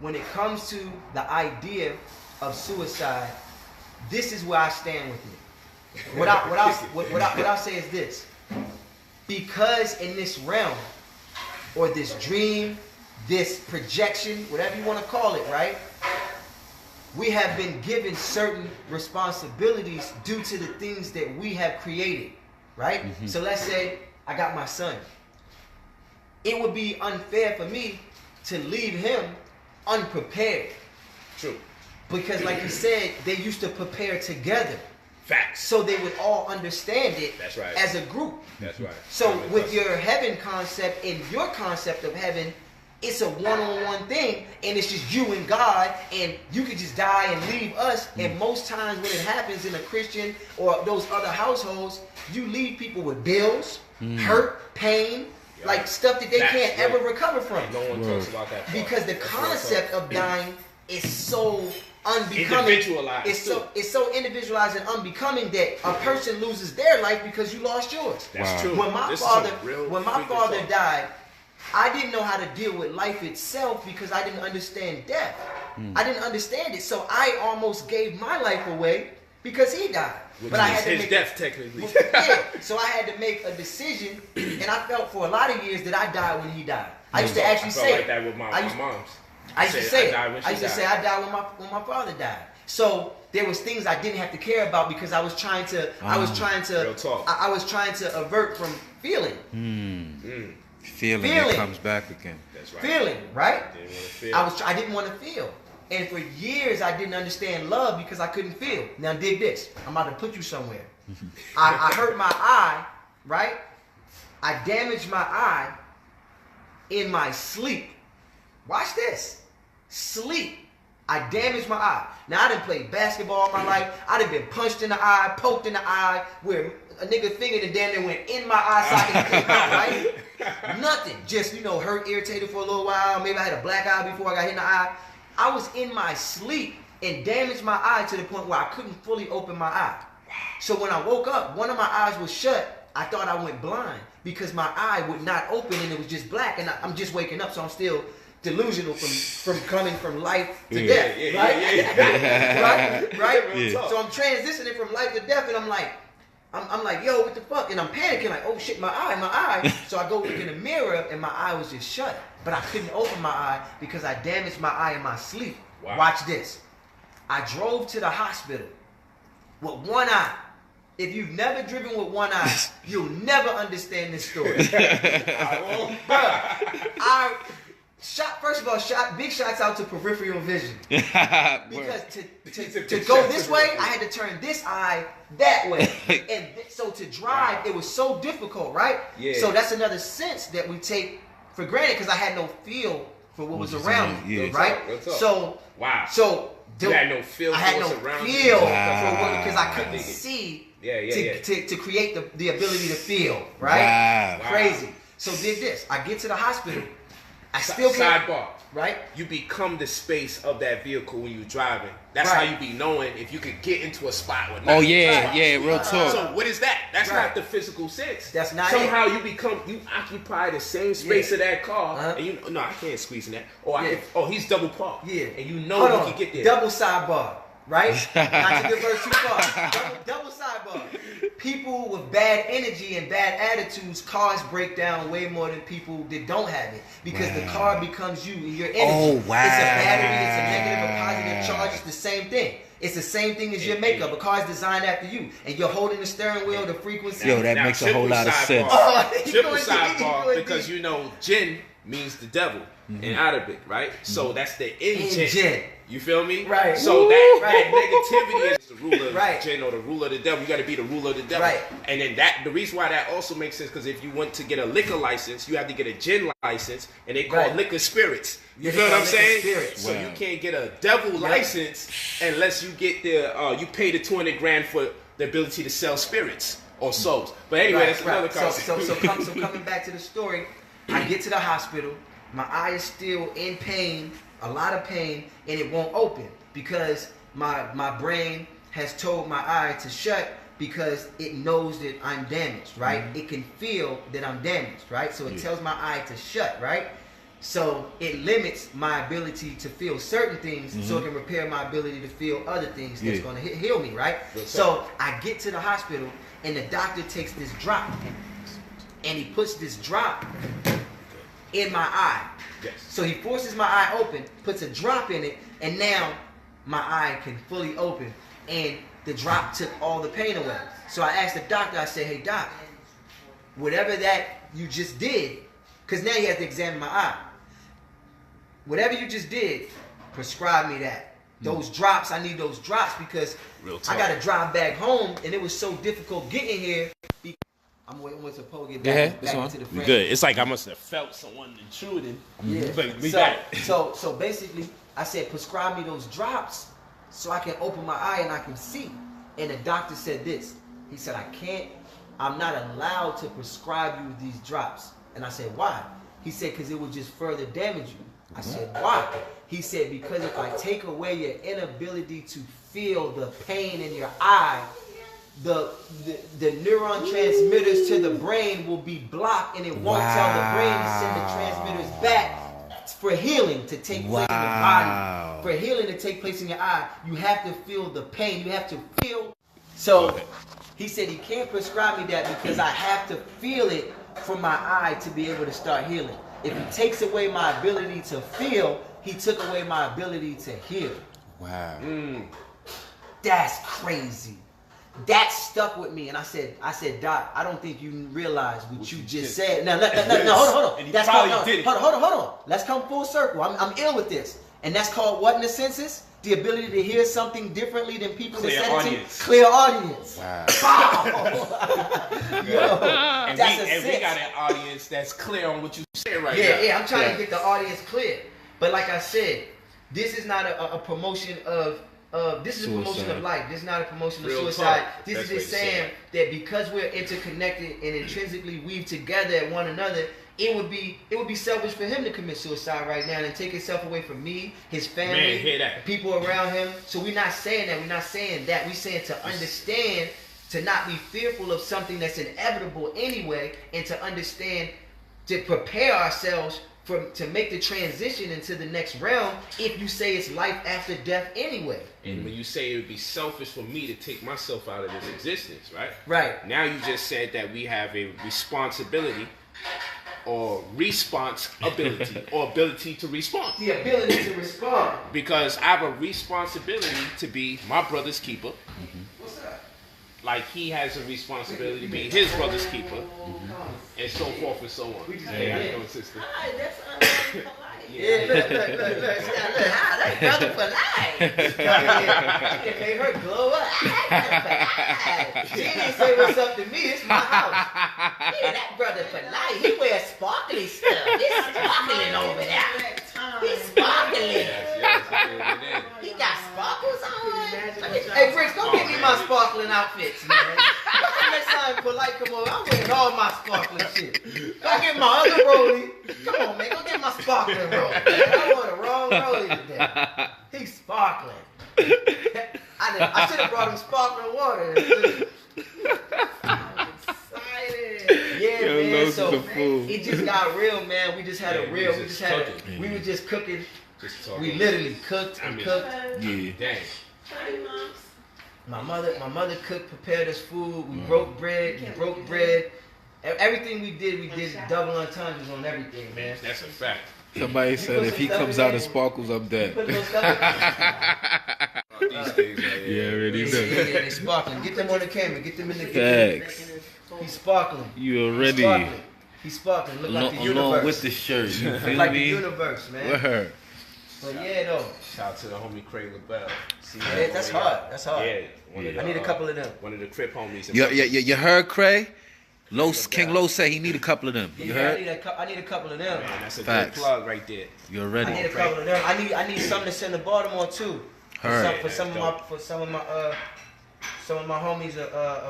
When it comes to the idea of suicide, this is where I stand with it. What I'll say is this. Because in this realm, or this dream, this projection, whatever you want to call it, right? We have been given certain responsibilities due to the things that we have created, right? So let's say I got my son. It would be unfair for me to leave him unprepared.
True.
Because like you said, they used to prepare together.
Facts.
So they would all understand it.
That's right.
As a group.
That's right.
So with your heaven concept and your concept of heaven, it's a one-on-one thing, and it's just you and God, and you could just die and leave us. And most times when it happens in a Christian or those other households, you leave people with bills, hurt, pain, like stuff that they can't ever recover from.
No one talks about that part.
Because the concept of dying is so unbecoming.
Individualized.
It's so individualized and unbecoming that a person loses their life because you lost yours.
That's true.
When my father died, I didn't know how to deal with life itself because I didn't understand death. I didn't understand it, so I almost gave my life away because he died.
But I had to make death technically.
So I had to make a decision, and I felt for a lot of years that I died when he died. I used to actually say
like that with my mom's.
I used to say I died when my father died. So there was things I didn't have to care about because I was trying to avert from feeling.
Feeling it comes back again.
That's right.
Feeling, right?
Feel.
I didn't want to feel. And for years I didn't understand love because I couldn't feel. Now dig this. I'm about to put you somewhere. I hurt my eye, right? I damaged my eye in my sleep. Watch this. Sleep. I damaged my eye. Now I didn't play basketball all my life. I done been punched in the eye, poked in the eye, where a nigga finger and damn near went in my eye socket and came out, right? Nothing. Just, hurt, irritated for a little while. Maybe I had a black eye before I got hit in the eye. I was in my sleep and damaged my eye to the point where I couldn't fully open my eye. So when I woke up, one of my eyes was shut. I thought I went blind because my eye would not open and it was just black. And I'm just waking up, so I'm still delusional from coming from life to death, right? Right? So I'm transitioning from life to death, and I'm like, I'm like, yo, what the fuck? And I'm panicking, like, oh shit, my eye. So I go look in the mirror, and my eye was just shut. But I couldn't open my eye because I damaged my eye in my sleep.
Wow.
Watch this. I drove to the hospital with one eye. If you've never driven with one eye, you'll never understand this story. First of all, big shouts out to peripheral vision. Because to go this way, I had to turn this eye that way. And so to drive, it was so difficult, right?
Yeah.
So that's another sense that we take for granted because I had no feel for what was around me, right? So,
wow.
So
you had no feel
I
for
had
what's
no
around
feel
you.
for what, because I couldn't see to create the ability to feel, right?
Wow.
Crazy. So did this. I get to the hospital. I still can't.
Sidebar.
Right?
You become the space of that vehicle when you're driving. That's
Right.
how you be knowing if you could get into a spot with.
Oh yeah, real talk.
So what is that? That's
Right.
not the physical sense.
That's not
Somehow you occupy the same space of that car,
Uh-huh.
and no, I can't squeeze in that. Or
Yeah.
He's double parked.
Yeah.
And you know
Hold
you
on.
can get there.
Double sidebar. Right? Not to diverse too far. Double sidebar. People with bad energy and bad attitudes, cars break down way more than people that don't have it. Because the car becomes you and your energy.
Oh, wow.
It's a battery, it's a negative or positive charge. It's the same thing. It's the same thing as your makeup. A car is designed after you. And you're holding the steering wheel, the frequency.
Yo, that makes a whole lot of sense.
Triple sidebar, because you know, jinn means the devil in Arabic, right? So that's the jinn. You feel me?
Right.
So that negativity is the ruler of
Right.
jinn or the ruler of the devil. You got to be the ruler of the devil.
Right.
And then the reason why that also makes sense, because if you want to get a liquor license, you have to get a jinn license, and they call
Right.
liquor spirits. You
Yeah,
feel
they
what
call
I'm saying?
liquor spirits.
So
Wow.
you can't get a devil license unless you get you pay the 200 grand for the ability to sell spirits or souls. But anyway, that's another concept.
So coming back to the story, I get to the hospital. My eye is still in pain, a lot of pain, and it won't open because my brain has told my eye to shut because it knows that I'm damaged, right? It can feel that I'm damaged, right? So it tells my eye to shut, right? So it limits my ability to feel certain things so it can repair my ability to feel other things that's going to heal me, right? So I get to the hospital and the doctor takes this drop and he puts this drop in my eye.
Yes.
So he forces my eye open, puts a drop in it, and now my eye can fully open. And the drop took all the pain away. So I asked the doctor, I said, hey doc, whatever that you just did, because now you have to examine my eye. Whatever you just did, prescribe me that. Those drops, I need those drops because I got to drive back home, and it was so difficult getting here. I'm waiting to Poe get back into the frame.
Good. It's like I must have felt someone intruding.
Yeah.
But we back.
So basically, I said, prescribe me those drops so I can open my eye and I can see. And the doctor said this. He said, I'm not allowed to prescribe you these drops. And I said, why? He said, because it would just further damage you. I said, why? He said, because if I take away your inability to feel the pain in your eye, the neuron transmitters to the brain will be blocked and it won't tell the brain to send the transmitters back for healing to take place in your body. For healing to take place in your eye, you have to feel the pain. You have to feel. So he said he can't prescribe me that because I have to feel it from my eye to be able to start healing. If he takes away my ability to feel, he took away my ability to heal.
Wow.
That's crazy. That stuck with me, and I said, Doc, I don't think you realize what you just said. Now, hold on.
And he
That's
probably
called,
did it.
Hold on. Let's come full circle. I'm ill with this, and that's called what in a senses? The ability to hear something differently than people that said it to you. Clear audience.
Wow.
Yo,
And
that's
we got an audience that's clear on what you said right now.
Yeah, I'm trying to get the audience clear. But like I said, this is not a promotion of this is a promotion of life. This is not a promotion of
Real
suicide.
talk.
This
That's
is just
what you're
saying that because we're interconnected and intrinsically weaved together at one another, it would be selfish for him to commit suicide right now and take himself away from me, his family,
Man, hear that.
people around him. So we're not saying that. We're not saying that. We're saying to understand, to not be fearful of something that's inevitable anyway, and to understand, to prepare ourselves to make the transition into the next realm if you say it's life after death anyway.
And when you say it would be selfish for me to take myself out of this existence, right?
Right.
Now you just said that we have a responsibility or responsibility or ability to respond.
The ability to respond.
Because I have a responsibility to be my brother's keeper.
What's that?
Like he has a responsibility to be his brother's keeper. And so forth and so on. Hey, how you doing, sister?
Hi, that's unpolite.
Yeah, look. That's brother Polight. It made her glow up. She didn't say what's up to me. It's my house. Yeah, that brother Polight, he wears sparkly stuff. He's sparkling over there. He's sparkling. He got sparkles on. Hey, Bricks, go get me my sparkling outfits, man. Next time Polight come over, I'm wearing all my sparkling shit. Go get my other rollie. Come on, man. Go get my sparkling rollie. Man. I want a wrong rollie today. He's sparkling. I should have brought him sparkling water. I'm excited. Yeah, man. So it just got real, man. We just had a real. We were just cooking. We literally cooked and cooked.
Yeah. Dang.
Hi, moms.
My mother cooked, prepared us food. We broke bread. Everything we did double entendres on everything, man.
That's a fact.
Somebody said if he comes out in sparkles, I'm dead.
Put those stuff
These things, man.
Yeah, really
Yeah, they sparkling. Get them on the camera. Get them in the
Facts.
He's sparkling.
You already
He's sparkling. Look like the universe.
along with the shirt. You
Look
feel
like the
me?
universe, man.
Word.
But yeah, though.
Shout out to the homie Craig LaBelle.
Yeah, that's hard. That's hard.
Yeah. One of the,
I need a couple of them.
One of the Crip homies.
You heard, Cray? King Low said he need a couple of them. You
Yeah,
heard?
I need a couple of them.
Man, that's a
Facts.
good plug right there.
You
I
already?
need a couple of them. I need something to send to Baltimore too.
Heard.
For some of my homies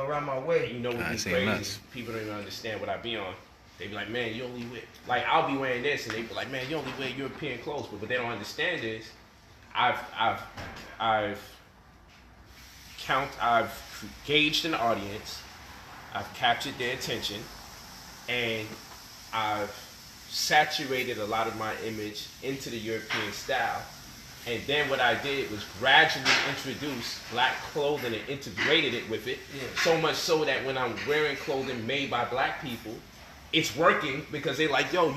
around my way.
You know what
I
be
ain't saying
crazy?
nuts.
People don't even understand what I be on. They be like, man, you only wear, like I'll be wearing this, and they be like, man, you only wear European clothes. But what they don't understand is, I've gauged an audience, I've captured their attention, and I've saturated a lot of my image into the European style. And then what I did was gradually introduce black clothing and integrated it with it.
Yeah.
So much so that when I'm wearing clothing made by black people, it's working because they're like, yo,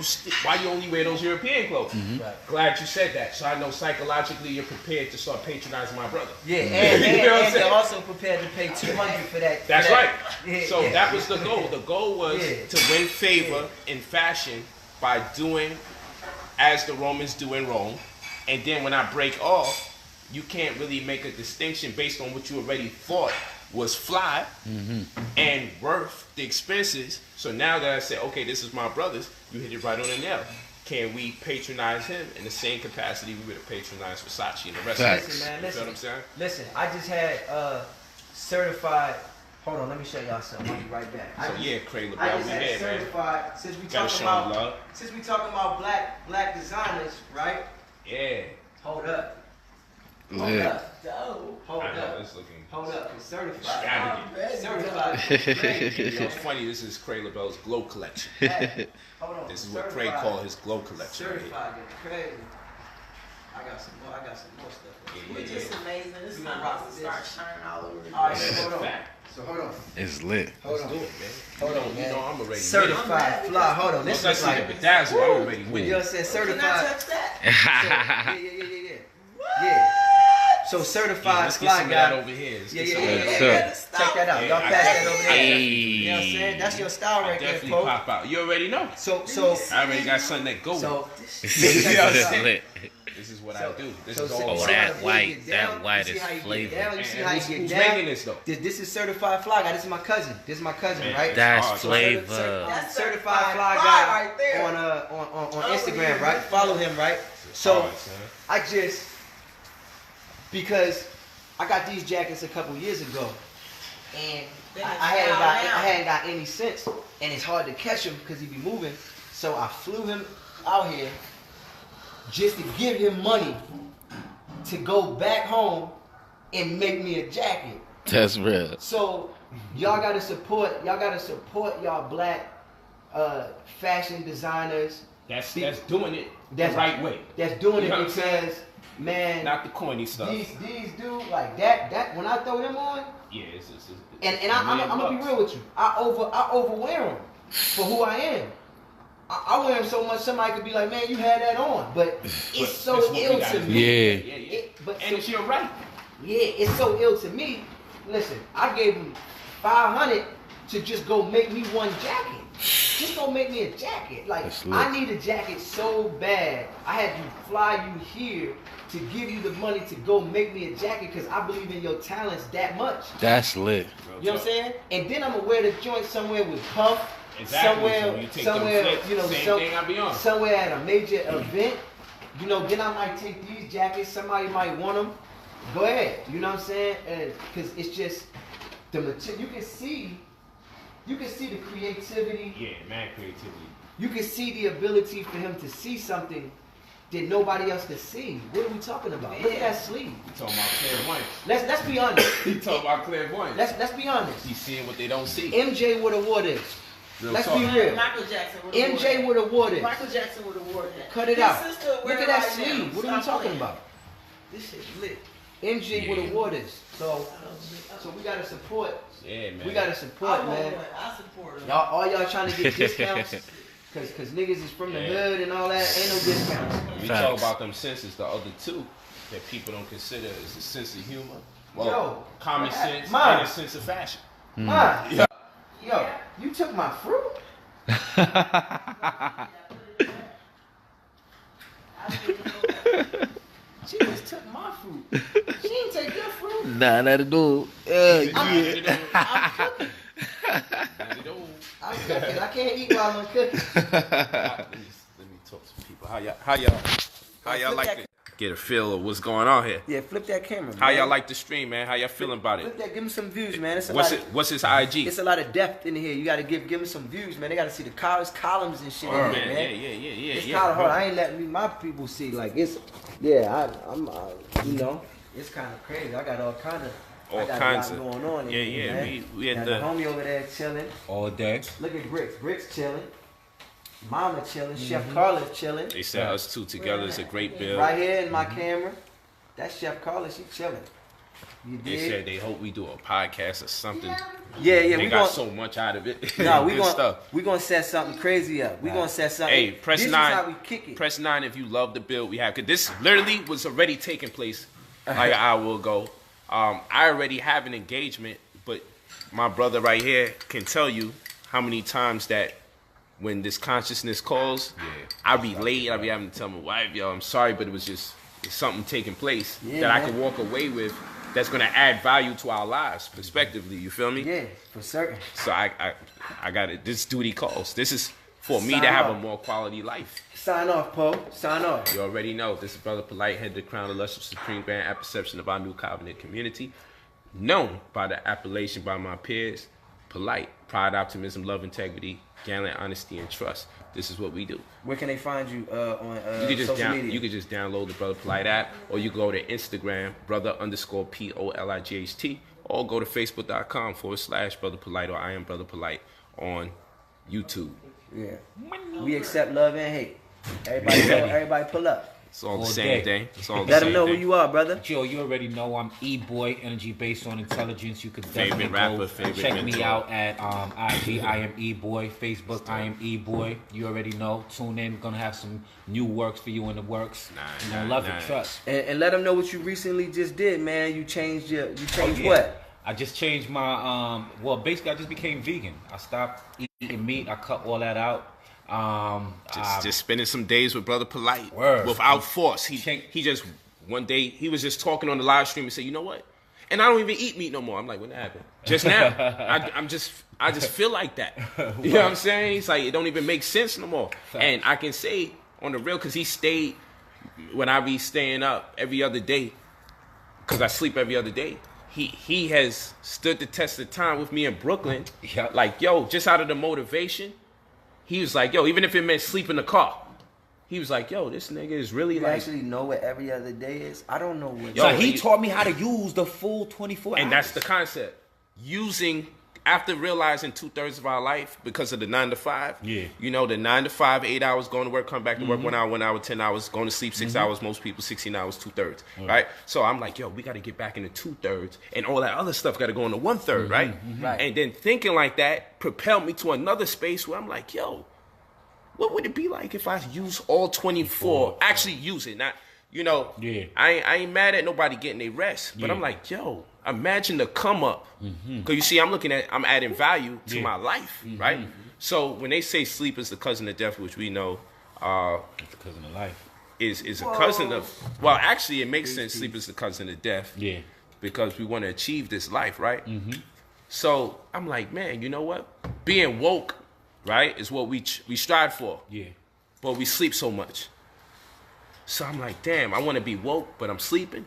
why you only wear those European clothes?
Right.
Glad you said that. So I know psychologically you're prepared to start patronizing my brother.
Yeah,
You know what I'm
and
saying?
they're also prepared to pay $200 for that.
That's right.
Yeah,
So
yeah.
that was the goal. The goal was
Yeah.
to win favor in fashion by doing as the Romans do in Rome. And then when I break off, you can't really make a distinction based on what you already thought was fly and worth the expenses. So now that I said, okay, this is my brother's, you hit it right on the nail. Can we patronize him in the same capacity we would have patronized Versace and the rest
Facts.
of
Listen, man,
You feel what I'm saying?
Listen, I just had certified. Hold on, let me show y'all something. I'll be right back.
So yeah, Craig
I
LaBelle,
just
we
had
here, man.
certified. Since we
Gotta
talking
show 'em
about
love.
black designers, right?
Yeah.
Hold up. Hold
Lit.
up.
Dope.
Hold
I know,
up.
it's looking
Hold up. It's certified.
extravagant.
Certified.
You know, it's funny, this is Craig LaBelle's Glow Collection.
Hey, hold on.
This is what
Certified.
Craig called his Glow Collection. right here.
Certified. That's crazy. I got some more stuff.
We're just amazing. It's
You
time
gonna rock
to
with
start
this?
shining all over.
All right,
That's
so
a
hold on.
fact.
So hold on.
It's lit.
Hold
Let's
on.
do it, man.
Hold on,
You
man.
know I'm already
Certified fly. Hold on.
This
This
is
is like.
like bedazzled. I'm already
You
winning.
know what I'm saying?
Can I
Certified.
touch that?
Yeah. So certified
Let's get
fly
some of that
guy.
over here. Let's
Yeah,
get
yeah,
some of
yeah,
that.
What's
yeah.
up?
Check that out.
Yeah,
Y'all
I
pass that
definitely-
over there.
Hey.
You know what I'm saying? That's your style
I
right there,
definitely
Pope.
pop out. You already know.
So
I already got something that goes.
so
It's lit.
This is what
So-
I do. This
so
is
see-
all.
Oh,
see
that
how you
white-
get
that
down?
white
You see
is
how you get
flavor.
down? You see how
who's
you
who's
get down?
making this though?
This is certified fly guy. This is my cousin. This is my cousin,
Man,
right?
That's
hard.
flavor.
That's
Certified fly
fly
guy
right there.
on
Oh,
Instagram,
yeah.
right? Follow him, right? So
Hard, son.
I just because I got these jackets a couple years ago, and
Then
I
it's
hadn't
down
got
now.
I hadn't got any sense, and it's hard to catch him because he be moving. So I flew him out here just to give him money to go back home and make me a jacket.
That's real.
So y'all gotta support y'all black fashion designers
That's doing it the
That's
right way.
That's doing
You know
it
what I'm saying?
because, man,
Not the corny stuff.
these dudes like that when I throw them on,
Yeah, it's
and I'm gonna be real with you. I overwear them for who I am. I wear them so much somebody could be like, man, you had that on, but it's so
that's what we
ill
gotta
to
do.
me.
Yeah.
But
And it's your right.
yeah, it's so ill to me. Listen, I gave him $500 to just go make me one jacket. Just go make me a jacket. Like, I need a jacket so bad. I had to fly you here to give you the money to go make me a jacket because I believe in your talents that much.
That's lit.
You know what I'm saying? And then I'm gonna wear the joint somewhere with Puff.
Exactly. So when you take them flicks,
you know,
same thing I be on.
somewhere at a major event. You know, then I might take these jackets. Somebody might want them. Go ahead. You know what I'm saying? Because it's just the material. You can see the creativity.
Yeah, man, creativity.
You can see the ability for him to see something that nobody else can see. What are we talking about? Look at that sleeve.
You talking about clairvoyance.
Let's be honest.
You talking about clairvoyance.
Let's be honest.
He's seeing what they don't see.
MJ would have wore this.
Real
Let's
talk.
be real.
Michael Jackson would have
MJ would have wore this.
Michael Jackson would have worn that.
Cut it
His
out.
sister
Look
wear
at
it
that
right
sleeve.
now.
What are we
Stop
talking
playing.
about?
This shit's lit.
MJ would have
Yeah.
wore this. So we gotta support.
Yeah, man.
We gotta support,
I want
man.
one. I support him.
All y'all trying to get discounts. Cause niggas is from the hood and all that. Ain't no discounts.
We
Facts.
talk about them senses, the other two that people don't consider is a sense of humor. Well,
Yo,
common
man,
sense
man.
and a sense of fashion.
Ma,
Yeah.
yo, you took my fruit. She just took my fruit. She didn't take your fruit.
Nah, not at all.
I'm
Not
cooking.
at all.
I'm cooking. I can't eat while I'm cooking.
Let me talk to people. How y'all like to get a feel of what's going on here?
Yeah, flip that camera, man.
How y'all like the stream, man? How y'all feeling about
Flip
it?
that. Give me some views, man. It's a
What's
lot
it?
of,
What's his IG?
It's a lot of depth in here. You gotta give me some views, man. They gotta see the columns and shit
Oh,
in here,
man.
man.
Yeah.
It's kind of hard. I ain't letting my people see. Like it's, yeah. I'm, you know, it's kind of crazy. I got all kind of.
All
I got
kinds
a lot
of.
going on. In
Yeah,
here,
yeah.
Man.
We at
Got
the.
homie over there chilling.
All day.
Look at Bricks. Bricks chilling. Mama chilling. Chef Carla's chilling.
They said us two together is a great build.
Right here in my camera. That's Chef Carla. She chilling. You
They
dig?
said they hope we do a podcast or something.
Yeah.
They
We
got
gonna.
so much out of it.
Nah, we
Good
gonna
stuff.
we gonna set something crazy up. We gonna set something.
Hey, press
this
9.
Is how we kick it.
Press 9 if you love the build we have. Cause this literally was already taking place like an hour ago. I already have an engagement, but my brother right here can tell you how many times that when this consciousness calls, I be late. I be having to tell my wife, yo, I'm sorry, but it was just something taking place that I
man.
could walk away with that's gonna add value to our lives, prospectively. You feel me?
Yeah, for certain.
So I got it. This duty calls. This is for me
Sign
to have
off.
a more quality life.
Sign off, Poe. Sign off.
You already know. This is Brother Polight, head of the Crown of Luscious Supreme Grand at Perception of our new covenant community. Known by the appellation by my peers, Polight, pride, optimism, love, integrity, gallant honesty, and trust. This is what we do.
Where can they find you on
You could just
social media?
you could just download the Brother Polight app, or you go to Instagram, brother_POLIGHT, or go to facebook.com/Brother Polight, or I am Brother Polight on YouTube.
Yeah. We accept love and hate. Everybody pull up.
It's all the
All
same
day.
thing. It's all the
Let
same
them know who
thing.
you are, brother.
Joe, you already know I'm E-Boy, energy based on intelligence. You could definitely
rapper,
go
favorite
check me
mentor.
out at IG, I am E-Boy, Facebook, I am E-Boy. You already know. Tune in. We're going to have some new works for you in the works. You're going to love it, trust.
And let them know what you recently just did, man. You changed
Yeah.
what?
I just changed my, well, basically I just became vegan. I stopped eating meat. I cut all that out.
Just spending some days with Brother Polight
Word.
without force. He
Change-
just one day he was just talking on the live stream and said, you know what? And I don't even eat meat no more. I'm like, when that happened? Just now. I just feel like that. You know what I'm saying? He's like, it don't even make sense no more. And I can say on the real, because he stayed when I be staying up every other day, because I sleep every other day. He has stood the test of time with me in Brooklyn.
Yeah.
Like, yo, just out of the motivation. He was like, yo, even if it meant sleep in the car, he was like, yo, this nigga is really
You
like,
actually know what every other day is? I don't know what.
Yo,
So he
he-
taught me how to use the full 24 hours.
and that's the concept. Using after realizing 2/3 of our life because of the 9 to 5.
Yeah.
You know, the 9 to 5, 8 hours going to work, come back to work 1 hour, 10 hours, going to sleep 6 hours. Most people 16 hours, 2/3. Right. So I'm like, yo, we got to get back into 2/3, and all that other stuff got to go into 1/3. Right.
Right.
And then thinking like that propelled me to another space where I'm like, yo, what would it be like if I use all 24? Actually use it, not. You know, I ain't mad at nobody getting their rest, but I'm like, yo, imagine the come up. Because you see, I'm adding value to my life, right? So when they say sleep is the cousin of death, which we know
It's the cousin of life.
is a cousin of, well, actually it makes sense. Sleep is the cousin of death.
Yeah.
Because we want to achieve this life, right? So I'm like, man, you know what? Being woke, right, is what we strive for.
Yeah.
But we sleep so much. So I'm like, damn, I want to be woke, but I'm sleeping.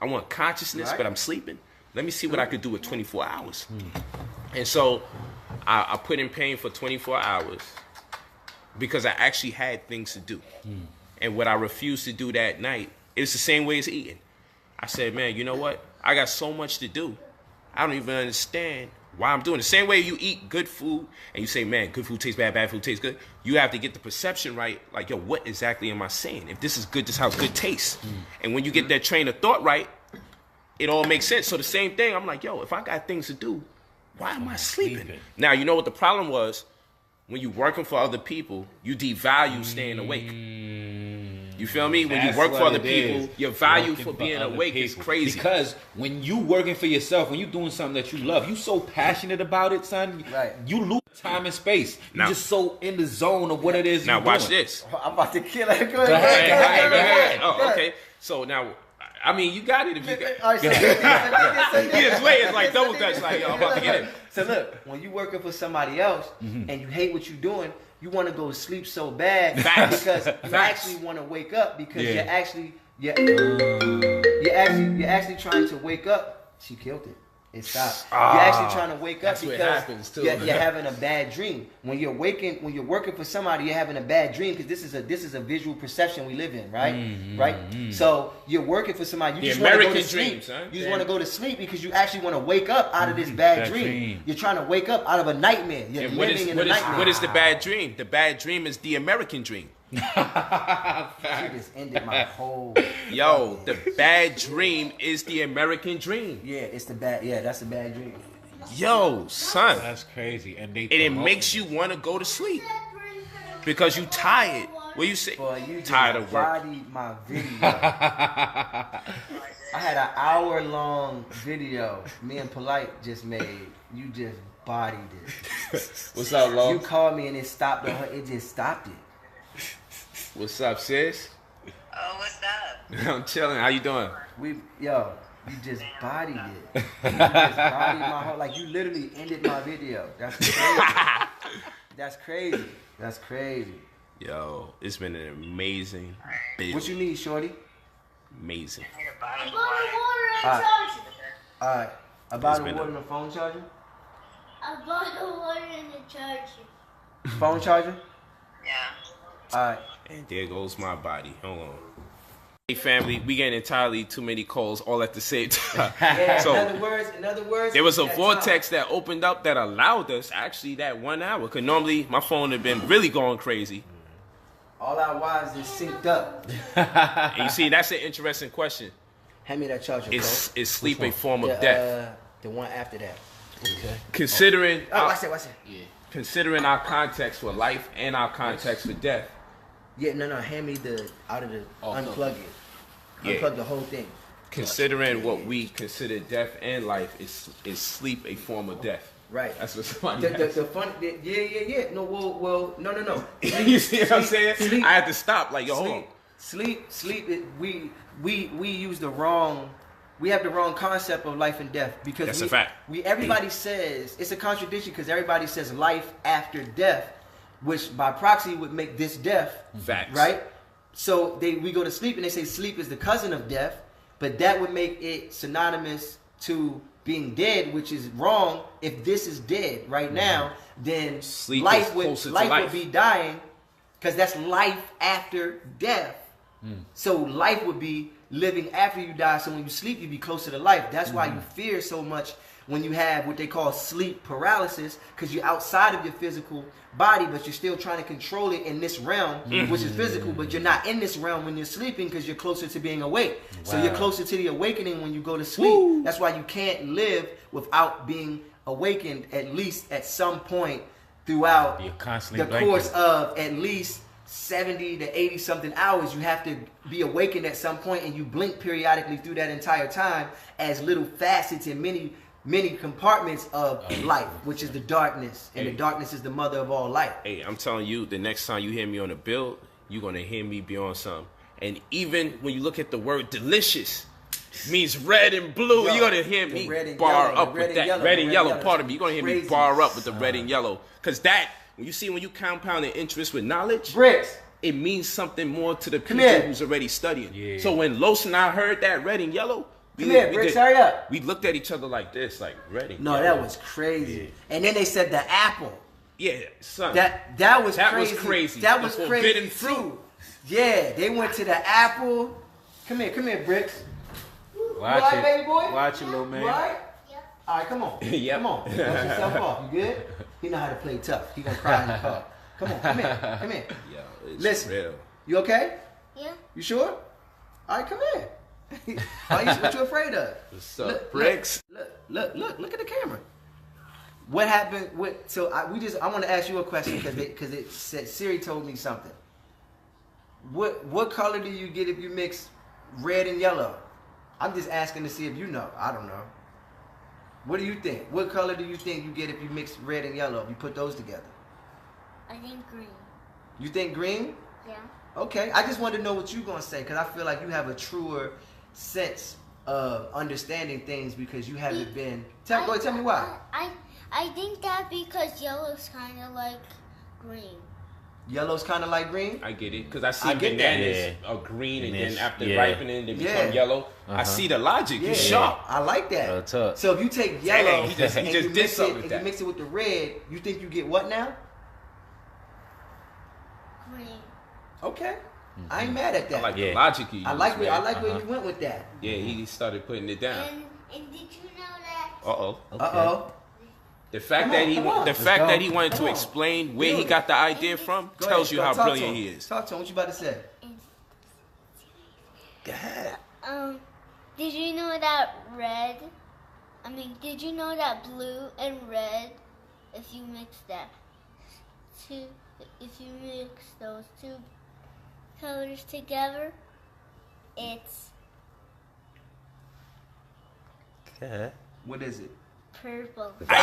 I want consciousness, but I'm sleeping. Let me see what I could do with 24 hours. And so I put in pain for 24 hours because I actually had things to do. And what I refused to do that night, it's the same way as eating. I said, man, you know what? I got so much to do. I don't even understand why I'm doing it. The same way you eat good food and you say, man, good food tastes bad, bad food tastes good. You have to get the perception right. Like, yo, what exactly am I saying? If this is good, this is how good tastes. And when you get that train of thought right, it all makes sense. So the same thing, I'm like, yo, if I got things to do, why am I sleeping? Now, you know what the problem was? When you're working for other people, you devalue staying awake. You feel me? When you work for other people, your value for being awake is crazy.
Because when you working for yourself, when you doing something that you love, you so passionate about it, son.
Right.
You lose time and space. You
Now-
just so in the zone of what it is.
Now
you
watch
doing.
this.
I'm about to kill it. Go
Go ahead.
ahead.
Oh, okay. So now, I mean, you got it if you got
All right, so
His way is like double dutch, like, yo, I'm about to get it.
So look, when you working for somebody else and you hate what you're doing, you want to go to sleep so bad
Facts.
because you
Facts.
actually want to wake up because
Yeah.
you're actually trying to wake up. She killed it. It stopped. You're actually trying to wake up
That's what
because
happens, too.
you're having a bad dream. When you're working for somebody, you're having a bad dream because this is a visual perception we live in, right? Right. So you're working for somebody. You
The
just want to go to
American
sleep.
dreams, huh?
You just want to go to sleep because you actually want to wake up out of this bad
Bad
dream.
dream.
You're trying to wake up out of a nightmare. You're
And
living in a nightmare.
what is the bad dream? The bad dream is the American dream.
She just ended my whole.
Yo, the bad dream is the American dream.
Yeah, it's the bad. Yeah, that's the bad dream.
Yo, son.
That's crazy. And
It makes you want to go to sleep because you tired. What you say?
Boy, you just
Tired of work.
bodied my video. I had an hour-long video me and Polight just made. You just bodied it.
What's up,
You
Lo?
called me and it stopped. It just stopped it.
What's up, sis?
Oh, what's up?
I'm chilling. How you doing?
You just bodied it. You just bodied my whole. Like you literally ended my video. That's crazy. That's crazy. That's crazy.
Yo, it's been an amazing build.
What you need, shorty?
Amazing.
I need a bottle of
Bottle of
water.
water and charger.
All right. A bottle
been
of water
a-
and a phone charger.
A bottle of water and a charger.
Phone charger.
Yeah.
All right.
And there goes my body. Hold on. Hey, family, we getting entirely too many calls all at the same time.
Yeah.
So,
in other words,
there was a
that
vortex
time.
that opened up that allowed us actually that 1 hour. Because normally my phone had been really going crazy.
All our wires is synced up.
And you see, that's an interesting question.
Hand me that charger,
Is sleep a form
bro.
of death?
The one after that.
Considering
Watch that.
considering our context for life and our context for death.
Yeah, no. Hand me the out of the unplug it.
Yeah.
Unplug the whole thing.
Considering what we consider death and life, is sleep a form of death?
Right.
That's what somebody asked.
The fun. Yeah. No, well, no.
You see what I'm saying?
Sleep.
I had to stop. Like, yo, hold on.
Sleep. We use the wrong. We have the wrong concept of life and death because
That's a fact.
Everybody says it's a contradiction because everybody says life after death, which by proxy would make this death.
Facts.
Right. So we go to sleep and they say sleep is the cousin of death, but that would make it synonymous to being dead, which is wrong. If this is dead right now, then
Sleep
life
is
would
closer to
life
life.
would be dying, because that's life after death. So life would be living after you die. So when you sleep, you be closer to life. That's why you fear so much when you have what they call sleep paralysis, because you're outside of your physical body, but you're still trying to control it in this realm, which is physical, but you're not in this realm when you're sleeping because you're closer to being awake. So you're closer to the awakening when you go to sleep. That's why you can't live without being awakened at least at some point throughout the course of at least 70 to 80 something hours. You have to be awakened at some point, and you blink periodically through that entire time as little facets and many compartments of life, which is the darkness, and the darkness is the mother of all light.
Hey, I'm telling you, the next time you hear me on the build, you're gonna hear me be on something. And even when you look at the word delicious, means red and blue. You're gonna hear me bar up with that red and yellow. Pardon me. You're gonna hear me bar up with the red and yellow, because that when you compound an interest with knowledge,
bricks,
it means something more to the people who's already studying. Yeah. So when Los and I heard that red and yellow,
hurry up.
We looked at each other like this, like red and
yellow. That was crazy. Yeah. And then they said the apple.
Yeah, son.
That was crazy. That was crazy. Forbidden fruit. Yeah, they went to the apple. Come here, Bricks.
Watch it,
baby boy.
Watch it, little man.
You all right? Yeah. All right, come on. Come on. Dust yourself off. You good? He know how to play tough. He gonna cry in the car. Come on, come here.
Yo, it's
Listen,
real.
You okay?
Yeah.
You sure? All right, come here. What you afraid of?
What's up, Bricks?
Look at the camera. What happened? I want to ask you a question because it said Siri told me something. What color do you get if you mix red and yellow? I'm just asking to see if you know. I don't know. What do you think? What color do you think you get if you mix red and yellow? If you put those together?
I think green. You
think green?
Yeah.
Okay. I just wanted to know what you're gonna say because I feel like you have a truer sense of understanding things because you haven't been. Go ahead, tell me why.
I think that because yellow's kind of like green.
Yellow's kind of like green?
I get it. Because I see bananas are green and then after ripening they become yellow. I see the logic. You're sharp.
I like that. So if you take yellow and you mix it with the red, you think you get what now?
Green.
Okay. I ain't mad at that.
I like the logic you used,
I like where you went with that.
Yeah, he started putting it down.
And did you know that?
Uh-oh.
The fact that he wanted to explain where he got the idea from tells you how brilliant he is.
Talk to him. What you about to say? Go ahead.
Did you know that did you know that blue and red, if you mix those two colors together, it's...
Okay. What is it?
Purple.
That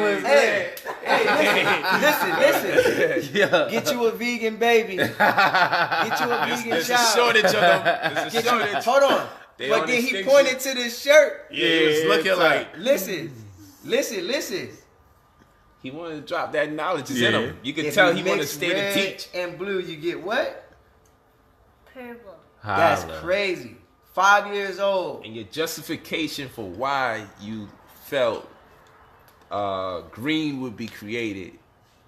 was it. Listen. Get you a vegan baby. Get you a vegan
There's
child.
a shortage of them. There's a shortage.
Hold on. But then he pointed to this shirt.
Yeah, it was looking like.
Listen.
He wanted to drop that knowledge in him. You could tell he wanted to stay to teach.
And blue, you get what?
Purple.
That's crazy. 5 years old.
And your justification for why you felt green would be created,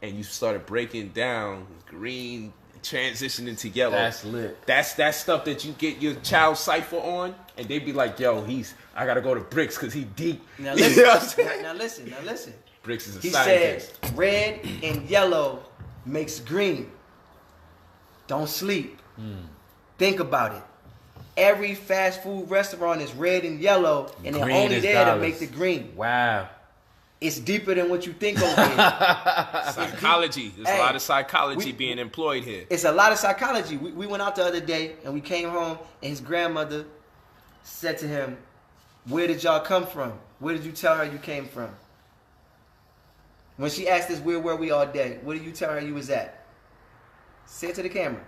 and you started breaking down green transitioning to yellow.
That's lit.
That's stuff that you get your child cipher on, and they be like, "Yo, I gotta go to Bricks because he deep."
Now listen. Now listen.
Bricks is a
he
scientist.
He said red and yellow makes green. Don't sleep. Think about it. Every fast food restaurant is red and yellow, and they're only there to make the green.
Wow.
It's deeper than what you think over here.
Psychology. There's a lot of psychology being employed here.
It's a lot of psychology. We went out the other day, and we came home, and his grandmother said to him, "Where did y'all come from? Where did you tell her you came from?" When she asked us where were we all day, where did you tell her you was at? Say it to the camera.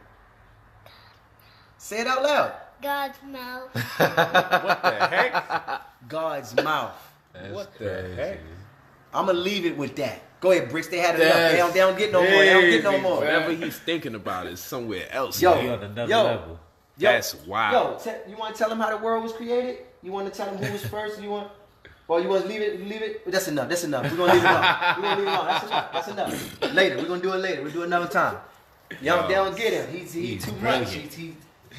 Say it out loud.
God's mouth.
What the heck?
God's mouth.
What the heck?
I'm going to leave it with that. Go ahead, Bricks. They had it enough. They don't get no more. They don't get no more.
Whatever he's thinking about is somewhere else.
Yo, on another level.
That's wild.
Yo, you want to tell him how the world was created? You want to tell him who was first? You want to leave it? That's enough. We're going to leave it on. That's enough. Later. We're going to do it later. We'll do it another time. They don't get him. He's too much.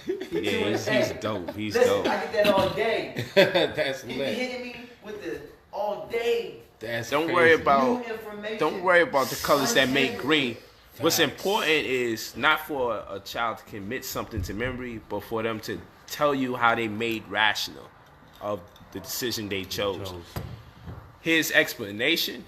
Yeah, he's dope. He's
Listen,
dope.
I get that all day.
That's
He be
lit.
hitting me with the all day.
That's
Don't
crazy.
worry about
New information.
don't worry about the colors that make green. What's important is not for a child to commit something to memory, but for them to tell you how they made rational of the decision they chose. His explanation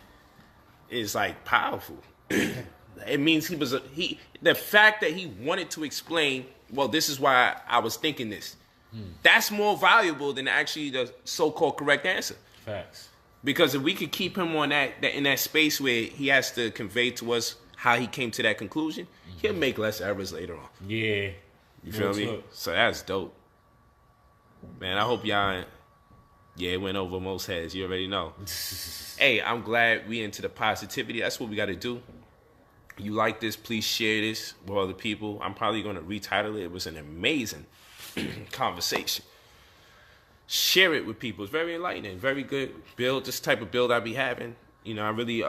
is like powerful. It means the fact that he wanted to explain, well, this is why I was thinking this. That's more valuable than actually the so-called correct answer.
Facts.
Because if we could keep him on that in that space where he has to convey to us how he came to that conclusion, he'll make less errors later on.
Yeah.
You feel me?
Talk.
So that's dope. Man, I hope y'all, it went over most heads. You already know. Hey, I'm glad we into the positivity. That's what we got to do. You like this, please share this with other people. I'm probably going to retitle it. It was an amazing conversation. Share it with people. It's very enlightening, very good build. This type of build I be having. You know, I really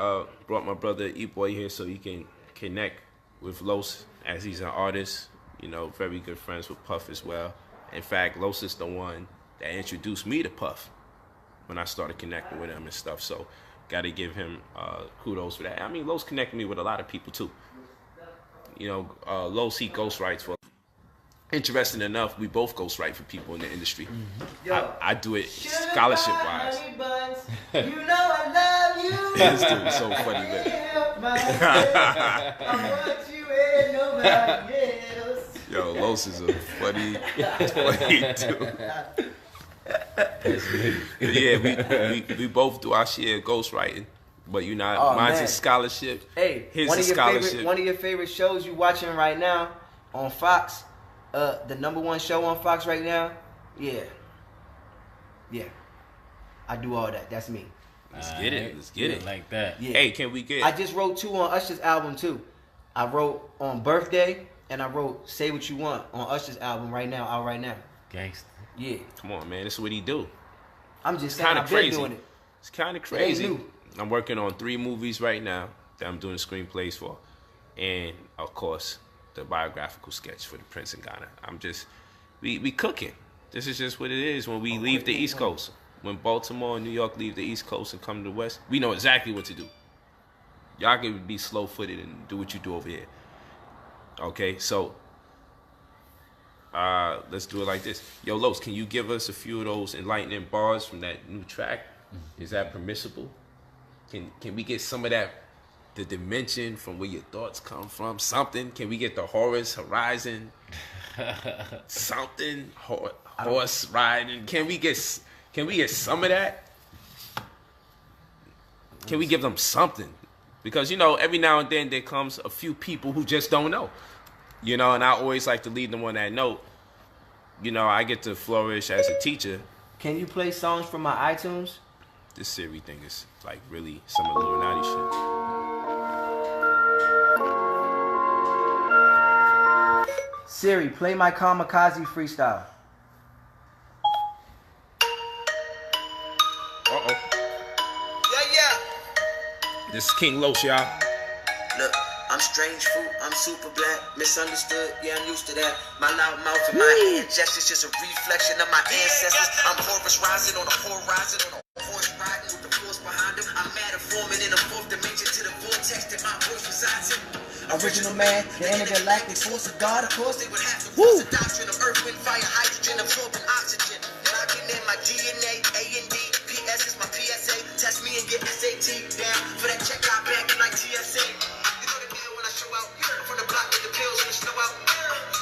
brought my brother E-Boy here so he can connect with Los as he's an artist. You know, very good friends with Puff as well. In fact, Los is the one that introduced me to Puff when I started connecting with him and stuff. So, got to give him kudos for that. I mean, Los connected me with a lot of people too. You know, Los, he ghostwrites for. Interesting enough, we both ghostwrite for people in the industry.
Yo,
I do it scholarship wise.
You know I love you.
This dude is so funny, man.
I want you and nobody else.
Yo, Los is a funny dude. Yeah, we both do our share of ghostwriting, but you know, mine's
man.
a scholarship.
Hey,
his
one
is
of your
scholarship.
favorite one of your favorite shows you watching right now on Fox, the #1 show on Fox right now. Yeah. I do all that. That's me.
Let's get it. Let's get it.
Like that.
Yeah.
Hey, can we get?
I just wrote 2 on Usher's album too. I wrote on Birthday and I wrote Say What You Want on Usher's album right now, out right now.
Gangsta.
Yeah.
Come on, man. This is what he do.
I'm just saying
Kind of
I've been
crazy.
doing it.
It's kind of
ain't
crazy.
new.
I'm working on 3 movies right now that I'm doing screenplays for, and of course the biographical sketch for the Prince in Ghana. I'm just we cooking. This is just what it is when we leave the East Coast. When Baltimore and New York leave the East Coast and come to the West, we know exactly what to do. Y'all can be slow-footed and do what you do over here. Okay, so let's do it like this. Yo, Los, can you give us a few of those enlightening bars from that new track? Is that permissible? Can we get some of that, the dimension from where your thoughts come from? Something? Can we get the Horus Horizon? Something? Horse riding? Can we get some of that? Can we give them something? Because, you know, every now and then there comes a few people who just don't know. You know, and I always like to lead them on that note. You know, I get to flourish as a teacher.
Can you play songs from my iTunes?
This Siri thing is like really some Illuminati shit.
Siri, play my Kamikaze freestyle.
Uh-oh.
Yeah.
This is King Los, y'all.
Look, I'm strange fruit, I'm super black, misunderstood, yeah, I'm used to that. My loud mouth and my hand gestures just a reflection of my ancestors. I'm Horus rising on a horizon, on a horse riding with the force behind him. I'm metaforming in a 4th dimension to the vortex that my voice resides in. Original man, the intergalactic force of God, of course they would have to force a doctrine of earth, wind, fire, hydrogen, absorbing oxygen. Locking in my DNA, A and D, PS is my PSA. Test me and get SAT down for that check out back in like TSA. From the block with the pills and the snow out.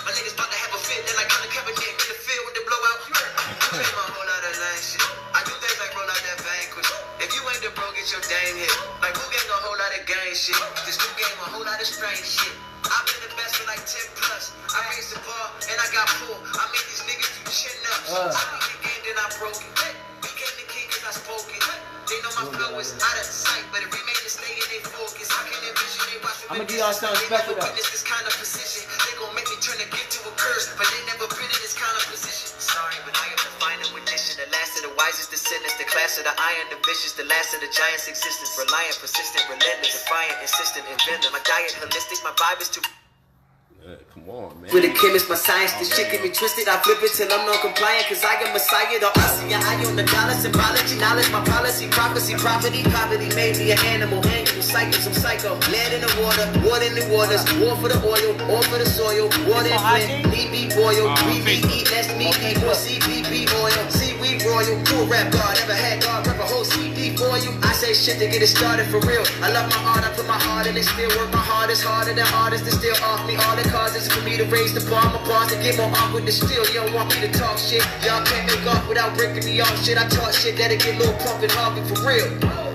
My niggas about to have a fit, then like undercover Nick in the field with the blowout. I play my whole lot of lame shit. I do things like roll out that banquet. If you ain't the bro, get your dame hit. Like who getting a whole lot of gang shit? This new game, a whole lot of strange shit. I've been the best for like 10 plus. I raised the bar and I got pulled. I made these niggas do chin ups. I beat the game, then I broke it. Became the king cause I spoke it. They know my flow is out of sight, but it remain to stay in their focus. I can envision they watch
I'm gonna give y'all something special though.
this kind of position. They gon' make me turn a gift to a curse, but they never been in this kind of position. Sorry, but I am the final edition. The last of the wisest descendants, the class of the iron, the vicious, the last of the giants' existence. Reliant, persistent, relentless, defiant, insistent, inventor. My diet holistic, my vibe is too.
Come on, man.
With a chemist, my science, this shit get me twisted. I flip it till I'm non-compliant, cause I am Messiah. The I eye on the dollar, symbology, knowledge, my policy, prophecy, property, poverty made me an animal, annual cycles, I'm psycho. Land in the water in the waters, war for the oil, all for the soil, water and flint, meat be boiled, we be eat, let's meet equal, CBB oil, seaweed royal, cool rap God, ever had God, rep a whole CD for you. I say shit to get it started for real. I love my art, I put my heart in it, still work my hardest, harder than artists that still off me. All the causes for me to raise the bar, my bars to get more awkward to steal. You don't want me to talk shit, y'all can't make off without breaking me off shit. I talk shit that'll get Lil Pump and Harvey for real.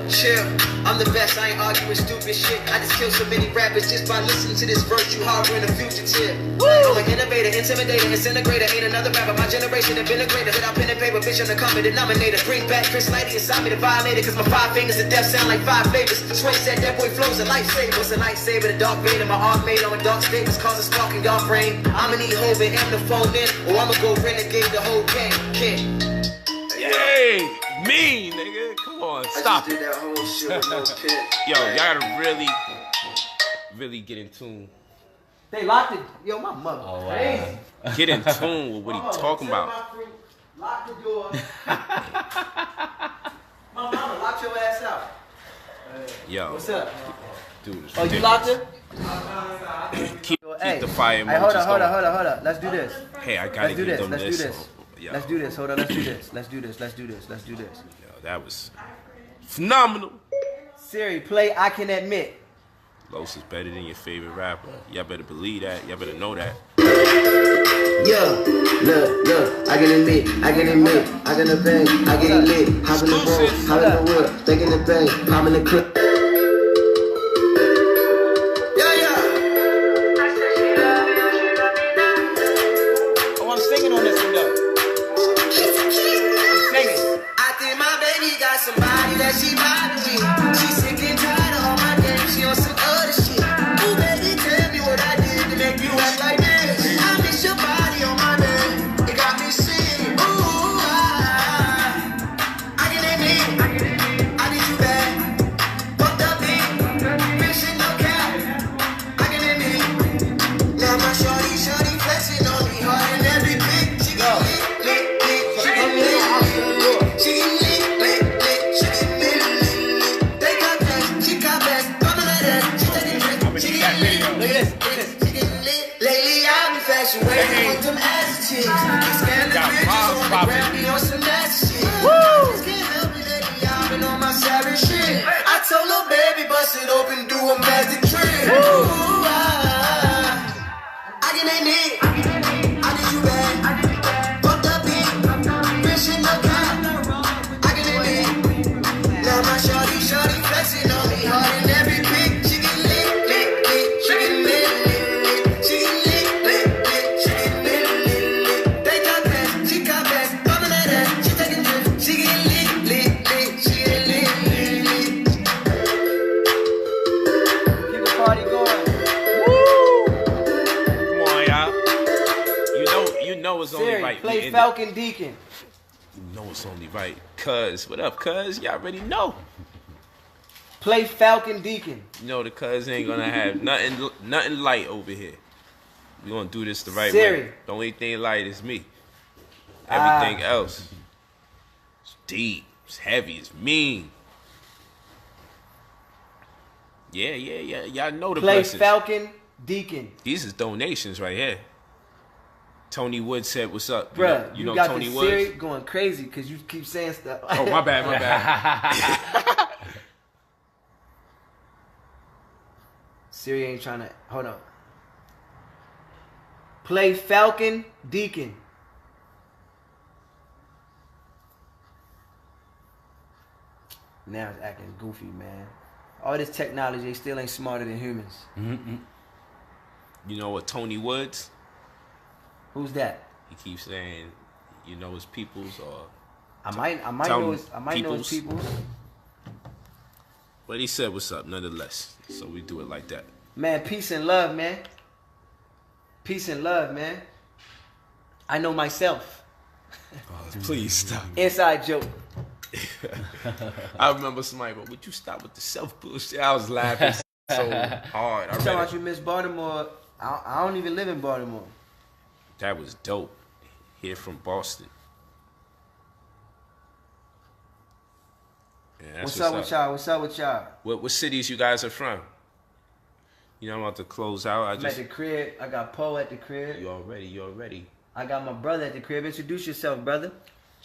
Chill, I'm the best, I ain't arguing stupid shit. I just kill so many rappers just by listening to this verse. You harboring a fugitive. I'm an innovator, intimidator, disintegrator. Ain't another rapper, my generation have been a greater. Hit out pen and paper, bitch on the common denominator. Bring back Chris Lighty inside me to violate it. Cause my 5 fingers of death sound like 5 flavors. Sway said that boy flows a lifesaver. What's a lightsaber? The dark Vader, my arm made on dark statements cause a spark in y'all brain. I'ma need Hov and M to phone in, or I'ma go renegade the whole game. Kid.
Yay! Me, nigga. Come on, stop it.
That whole shit with no pin.
Yo, y'all gotta really get in tune.
They locked it. Yo, my mother.
Oh,
Crazy.
Get in tune with what he talking about.
Lock the door. My mama, lock your ass out.
Yo,
What's up?
dude, it's
Oh, you
ridiculous.
locked her?
Keep
Hey,
the fire
hey, hold
emojis
up.
going.
Let's do this.
Hey, I gotta
Let's do
give
this.
them
Let's do
this.
this.
Yo,
Let's do this. Hold on. Let's do this.
yo, that was phenomenal.
Siri, play I Can Admit.
Los is better than your favorite rapper. Y'all better believe that. Y'all better know that.
Yo, look, I can admit, I get a bang, I get it lit, hop in the boat, hop in the whip, thinking the bang, hop in the clip.
Oh, I'm singing on this one though. I'm singing.
I think my baby got somebody that she bothering me. She sick and tired of all my games, she on some other shit. Ooh, baby, tell me what I did to make you act like this. I miss your body on my bed, it got me singing. Ooh, I can admit, I did you bad. Fucked up me, bitch in no cap. I can admit, now my shorty flexing on me hard and every pick. She got lit, she get lit. She get lit. They got that, she got back, coming like that. She taking drink, she get lit.
Look at this.
She get lit. Lately I've been fashion waiting with them ass chicks. Keep scanning the bitches on the ground, be on some nasty shit. Just can't help it, lately I've been on my savage shit. I told her baby bust it open, do a magic trick. Ooh, I can admit, I did you bad. Fucked up me, bitch in the car. I can admit, now my shorty flexing on me hard in every pic. She get lit, she get lit. She get lit, she get lit. They got that, she got back, coming at that. She taking trips, she get lit, she get lit.
Keep the party going.
Come on, y'all. You know it's only
Siri,
right.
play Falcon Deacon.
You know it's only right. Cuz, what up, cuz? Y'all already know.
Play Falcon Deacon.
You know the cuz ain't gonna have nothing light over here. We gonna do this the right
Siri.
way. The only thing light is me. Everything else, it's deep, it's heavy, it's mean. Yeah. Y'all know the
Play
blessings.
Falcon Deacon.
These is donations right here. Tony Wood said, "What's up?"
Bruh,
you know
got
Tony
the
Woods.
Siri going crazy because you keep saying stuff.
Oh, my bad.
Siri ain't trying to. Hold on. Play Falcon Deacon. Now it's acting goofy, man. All this technology, they still ain't smarter than humans.
You know what Tony Woods?
Who's that?
He keeps saying, you know his peoples or.
I might
tell
know
him
his people.
But he said, "What's up?" Nonetheless, so we do it like that.
Man, peace and love, man. Peace and love, man. I know myself.
Please stop.
Inside joke.
I remember somebody, but would you stop with the self bullshit? I was laughing so hard.
I'm talking about you, Miss Baltimore. I don't even live in Baltimore.
That was dope. Here from Boston. Yeah, that's
What's up with y'all? What's up with y'all?
What cities you guys are from? You know, I'm about to close out.
I'm at the crib. I got Poe at the crib.
You already.
I got my brother at the crib. Introduce yourself, brother.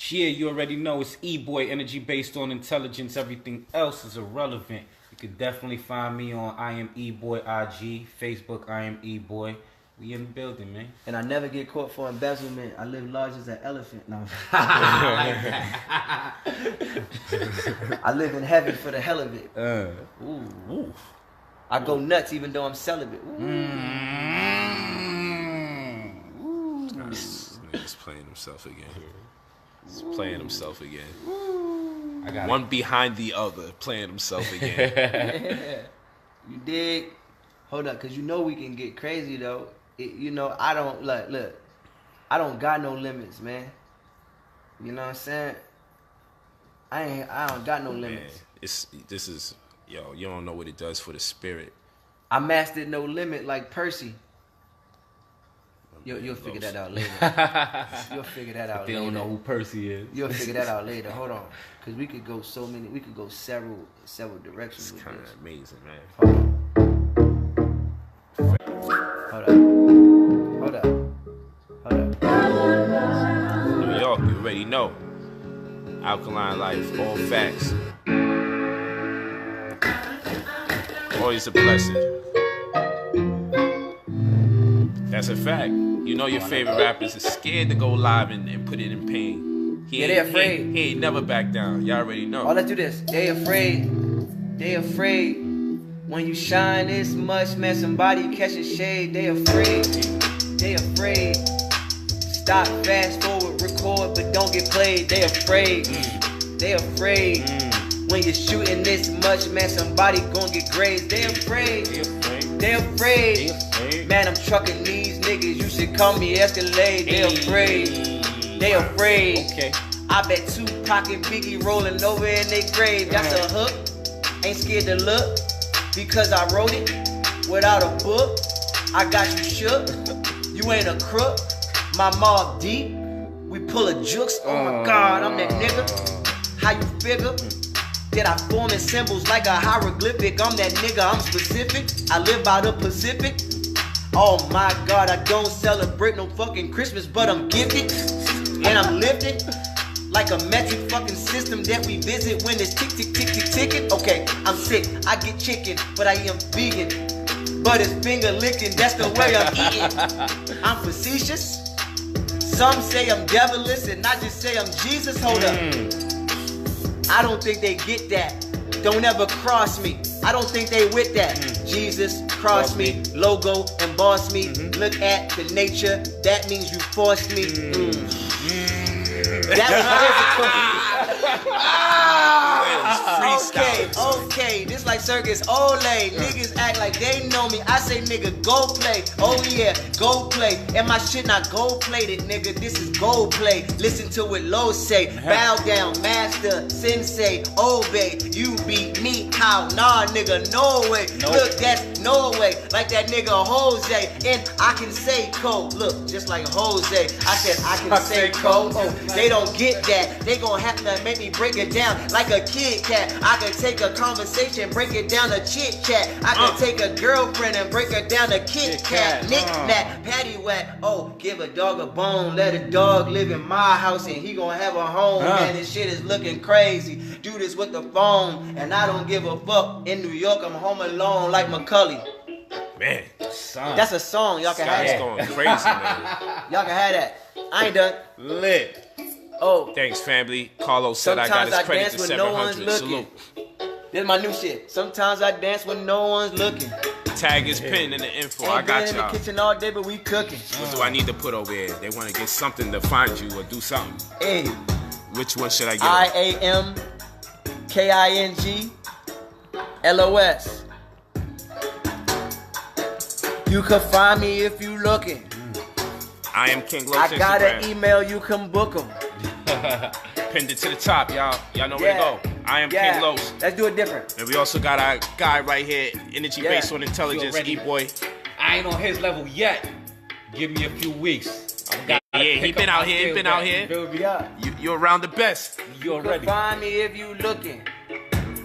Yeah, you already know it's E-Boy, energy based on intelligence. Everything else is irrelevant. You can definitely find me on I Am E-Boy IG, Facebook I Am E-Boy. We in the building, man.
And I never get caught for embezzlement. I live large as an elephant. No. I live in heaven for the hell of it. Ooh. I go nuts even though I'm celibate.
He's playing himself again. He's playing himself again.
I got
one behind the other, playing himself again.
Yeah. You dig? Hold up, cause you know we can get crazy though. I don't look. I don't got no limits, man. You know what I'm saying? I don't got no limits.
You don't know what it does for the spirit.
I mastered no limit like Percy. You'll figure that out later. You'll figure that out
later. They don't know who Percy is.
You'll figure that out later. Hold on, because we could go several directions.
It's kind of amazing, man.
Hold up.
New York, you already know. Alkaline life, all facts. Always a blessing. That's a fact. You know your favorite rappers is scared to go live and put it in pain.
They afraid.
He ain't never back down. Y'all already know.
Oh, let's do this. They afraid when you shine this much, man. Somebody catch a shade. They afraid. Stop, fast forward, record, but don't get played. They afraid. When you're shooting this much, man, somebody gonna get grazed. They afraid. Man, I'm trucking these niggas. You should call me Escalade. They afraid.
Okay.
I bet Tupac and Biggie rolling over in their grave. That's a hook. Ain't scared to look because I wrote it without a book. I got you shook. You ain't a crook. My mob deep. We pull a jukes. Oh my God, I'm that nigga. How you figure? That I form in symbols like a hieroglyphic. I'm that nigga, I'm specific. I live by the Pacific. Oh my God, I don't celebrate no fucking Christmas, but I'm gifted. And I'm lifted like a metric fucking system that we visit when it's tick, tick, tick, tick, ticking. Okay, I'm sick, I get chicken, but I am vegan. But it's finger licking, that's the way I'm eating. I'm facetious. Some say I'm devilish, and I just say I'm Jesus. Hold up. I don't think they get that. Don't ever cross me. I don't think they with that. Jesus, cross me, logo, emboss me. Look at the nature. That means you forced me. That was physical. Okay. This like circus. Olay. Niggas act like they know me. I say nigga, go play. Oh yeah, go play. And my shit not gold plated, nigga. This is gold play. Listen to what Lo say. Bow down, master, sensei, obey. You beat me, how? Nah, nigga, no way. Look, that's Norway. Like that nigga Jose. And I can say cold. Look, just like Jose. I said I can say cold. Oh, they don't get that. They gon' have to make me break it down like a Kit Kat. I can take a conversation, break it down a chit chat. I can take a girlfriend and break her down a Kit Kat. Knick-knack, paddywhack. Oh, give a dog a bone. Let a dog live in my house and he gon' have a home. Man, this shit is looking crazy. Do this with the phone and I don't give a fuck. In New York, I'm home alone like Macaulay.
Man,
that's a song. Y'all can have that.
Going crazy, man.
Y'all can have that. I ain't done.
Lit.
Oh.
Thanks, family. Carlos said I got his credit to 700. Salute.
This is my new shit. Sometimes I dance when no one's looking.
Tag is pinned in the info.
Ain't
I got
been
y'all.
in the kitchen all day, but we cooking.
What do I need to put over here? They want to get something to find you or do something.
Hey.
Which one should I get?
IAMKINGLOS. You can find me if you looking.
I am King Los.
I got an email, you can book them.
Pinned it to the top, y'all. Y'all know where to go. I am King Los.
Let's do it different.
And we also got our guy right here, energy based on intelligence, E-Boy.
I ain't on his level yet. Give me a few weeks.
He been out here. He been out here.
Build me up.
You're around the best.
You already.
Find me if you looking.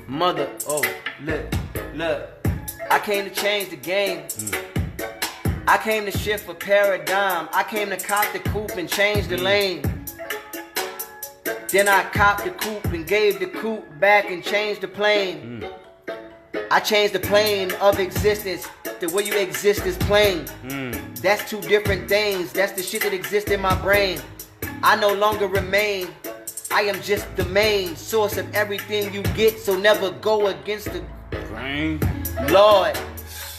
Mother, oh, look. I came to change the game. I came to shift a paradigm. I came to cop the coupe and change the lane. Then I copped the coupe and gave the coupe back and changed the plane. I changed the plane of existence. The way you exist is plain. That's two different things. That's the shit that exists in my brain. I no longer remain. I am just the main source of everything you get. So never go against the
Brain.
Lord.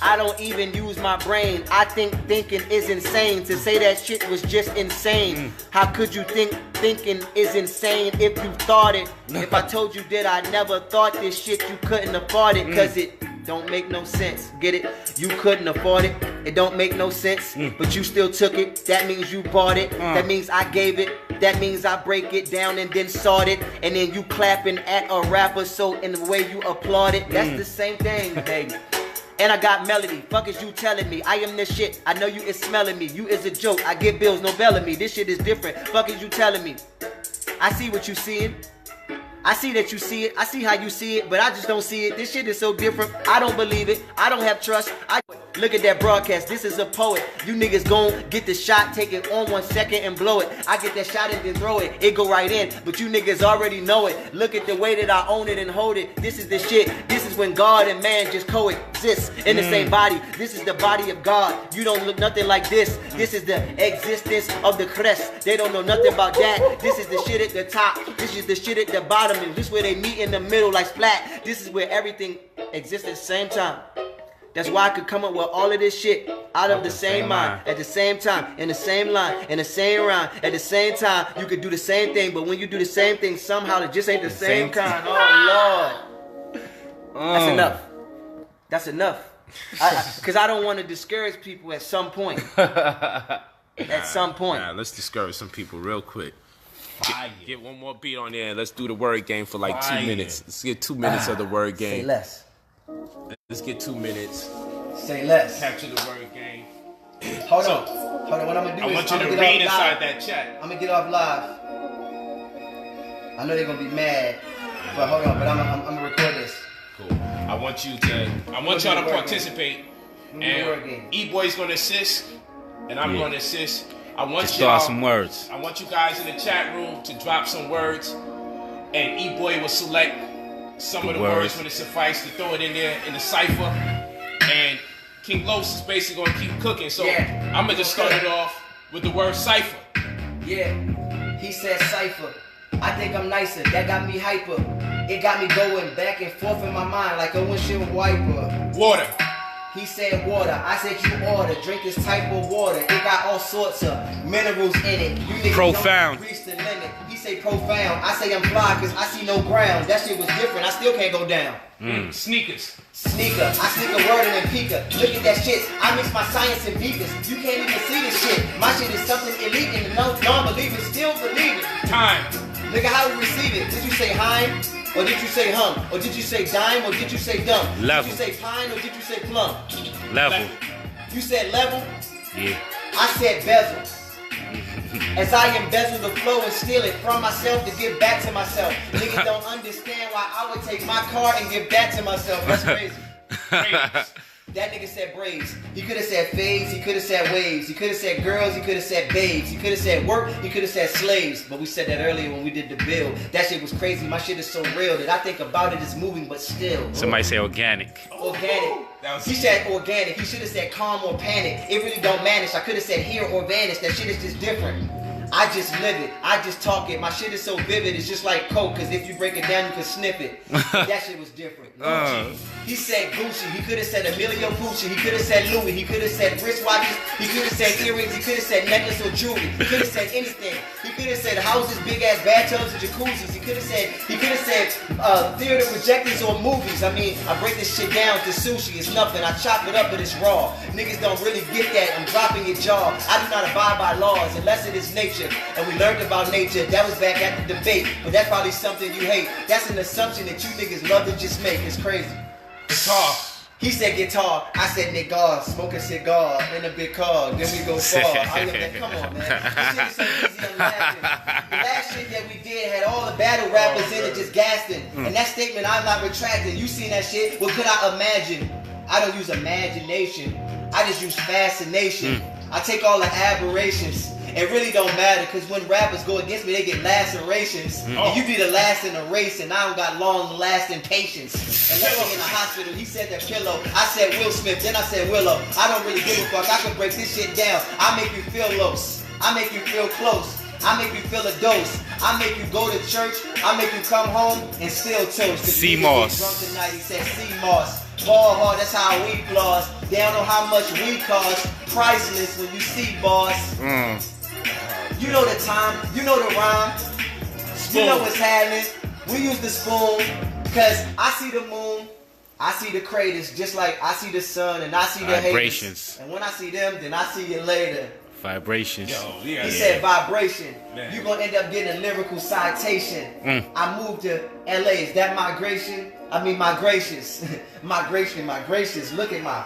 I don't even use my brain. I think thinking is insane. To say that shit was just insane. How could you think thinking is insane if you thought it? If I told you that I never thought this shit, you couldn't afford it. Cause it don't make no sense. Get it? You couldn't afford it. It don't make no sense. But you still took it. That means you bought it. That means I gave it. That means I break it down and then sort it. And then you clapping at a rapper so in the way you applaud it. That's the same thing, baby. And I got melody. Fuck is you telling me? I am this shit. I know you is smelling me. You is a joke. I get bills, no belling me. This shit is different. Fuck is you telling me? I see what you seeing. I see that you see it. I see how you see it, but I just don't see it. This shit is so different. I don't believe it. I don't have trust. Look at that broadcast. This is a poet. You niggas gon' get the shot, take it on 1 second and blow it. I get that shot and then throw it. It go right in, but you niggas already know it. Look at the way that I own it and hold it. This is the shit. This is when God and man just coexist in the same body. This is the body of God. You don't look nothing like this. This is the existence of the crest. They don't know nothing about that. This is the shit at the top. This is the shit at the bottom. And this is where they meet in the middle like splat. This is where everything exists at the same time. That's why I could come up with all of this shit out of the same mind, at the same time, in the same line, in the same rhyme, at the same time. You could do the same thing, but when you do the same thing, somehow it just ain't the same kind. Oh, Lord. That's enough. That's enough. Because I don't want to discourage people at some point. At some point.
Nah, let's discourage some people real quick. Get one more beat on there and let's do the word game for like 2 minutes. Let's get 2 minutes of the word game.
Say less.
Let's get 2 minutes.
Say less.
Capture the word game.
Hold on. What I'm going to do
I
is
want you
I'm
to
gonna
read
get off live.
inside that chat.
I'm going to get off live. I know they're going to be mad. But hold on. But I'm going to record this.
Cool. I want y'all to participate. And E-Boy's going to assist. And I'm going to assist. I want
Just throw some words.
I want you guys in the chat room to drop some words. And E-Boy will select some of the words when it suffices to throw it in there in the cipher. And King Los is basically going to keep cooking. So I'm going to just start it off with the word cipher.
Yeah, he said cipher. I think I'm nicer. That got me hyper. It got me going back and forth in my mind like a windshield wiper.
Water.
He said water. I said you order. Drink this type of water. It got all sorts of minerals in it. You niggas
Profound.
Don't reach the limit. He say profound. I say I'm fly because I see no ground. That shit was different. I still can't go down.
Sneakers.
Sneaker. I sneak a word and then peeker. Look at that shit. I mix my science and beakers. You can't even see this shit. My shit is something elite and non-believers still believe it.
Time.
Look at how we receive it. Did you say Heim? Or did you say hum? Or did you say dime? Or did you say dumb?
Level.
Did you say pine? Or did you say plum?
Level.
You said level?
Yeah.
I said bezel. As I embezzle the flow and steal it from myself to give back to myself. Niggas don't understand why I would take my car and give back to myself. That's crazy. That nigga said braids. He could have said fades. He could have said waves. He could have said girls. He could have said babes. He could have said work. He could have said slaves. But we said that earlier when we did the bill. That shit was crazy. My shit is so real that I think about it as moving, but still.
Somebody say organic.
Organic. He said organic. He should have said calm or panic. It really don't manage. I could have said here or vanish. That shit is just different. I just live it. I just talk it. My shit is so vivid. It's just like coke. Cause if you break it down, you can sniff it. That shit was different. He said Gucci. He could have said Emilio Gucci. He could have said Louis. He could have said wristwatches. He could have said earrings. He could have said necklace or jewelry. He could have said anything. He could have said houses, big ass bathtubs, and jacuzzis. He could have said theater projectors or movies. I mean, I break this shit down to sushi. It's nothing. I chop it up, but it's raw. Niggas don't really get that. I'm dropping your jaw. I do not abide by laws unless it is nature. And we learned about nature. That was back at the debate. But that's probably something you hate. That's an assumption that you niggas love to just make. It's crazy.
Guitar.
He said guitar. I said nigga, smoke a cigar in a big car. Then we go far. I looked at, come on, man. This shit is so easy. I'm laughing. The last shit that we did had all the battle rappers in it just gassing. And that statement I'm not retracting. You seen that shit? What could I imagine? I don't use imagination. I just use fascination. I take all the aberrations. It really don't matter, because when rappers go against me, they get lacerations. And you be the last in the race, and I don't got long-lasting patience. And left me in the hospital, he said that pillow. I said Will Smith, then I said Willow. I don't really give a fuck, I can break this shit down. I make you feel close. I make you feel close. I make you feel a dose. I make you go to church. I make you come home and still toast.
C-Moss.
Drunk tonight, he said C-Moss. Ball hard, that's how we floss. They don't know how much we cost. Priceless when you see boss. You know the time, you know the rhyme. You know what's happening. We use the spoon, because I see the moon, I see the craters, just like I see the sun and I see the
vibrations.
haters. And when I see them, then I see you later.
Vibrations.
He said vibration. You're going to end up getting a lyrical citation. I moved to LA. Is that migration? I mean, my gracious. Migration, my gracious. Look at my,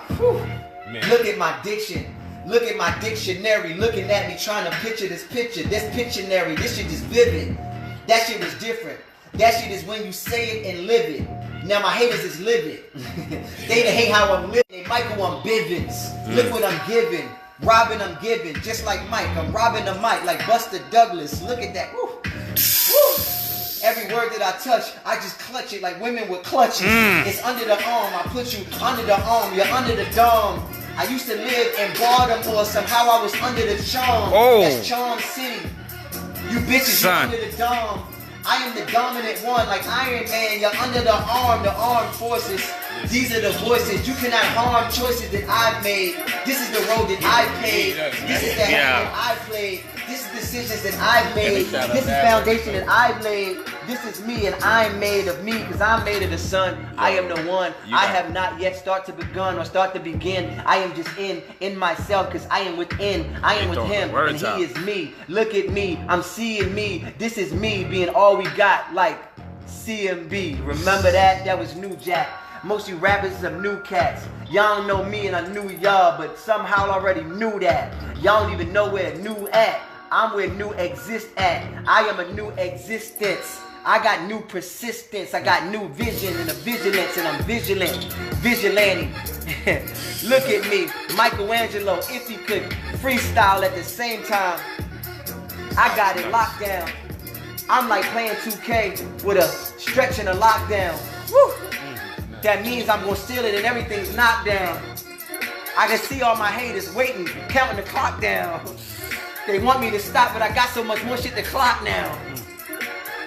look at my diction. Look at my dictionary. Looking at me trying to picture this picture. This Pictionary. This shit is vivid. That shit was different. That shit is when you say it and live it. Now my haters is livid. They hate how I'm living. They Michael, I'm Bivens. Look what I'm giving. Robbing, I'm giving. Just like Mike, I'm robbing the mic like Buster Douglas. Look at that. Woo. Woo. Every word that I touch, I just clutch it like women with clutches. It's under the arm. I put you under the arm. You're under the dome. I used to live in Baltimore. Somehow I was under the charm. That's Charm City. You bitches, you're under the dome. I am the dominant one, like Iron Man. You're under the armed forces. These are the voices. You cannot harm choices that I've made. This is the road that I paved. This is the hand that I played. This is decisions that I've made. This is foundation that I've laid. This is me, and I'm made of me, because I'm made of the sun. I am the one. I have not yet start to begin. I am just in myself, because I am within. I am with him, and he is me. Look at me. I'm seeing me. This is me being all we got, like CMB. Remember that? That was New Jack. Most of you rappers is some new cats. Y'all don't know me and I knew y'all, but somehow I already knew that. Y'all don't even know where new at. I'm where new exist at. I am a new existence. I got new persistence. I got new vision and a vigilance, and I'm vigilant. Vigilante. Look at me. Michelangelo, if he could freestyle at the same time. I got it locked down. I'm like playing 2K with a stretch and a lockdown. Woo! That means I'm gonna steal it and everything's knocked down. I can see all my haters waiting, counting the clock down. They want me to stop, but I got so much more shit to clock now.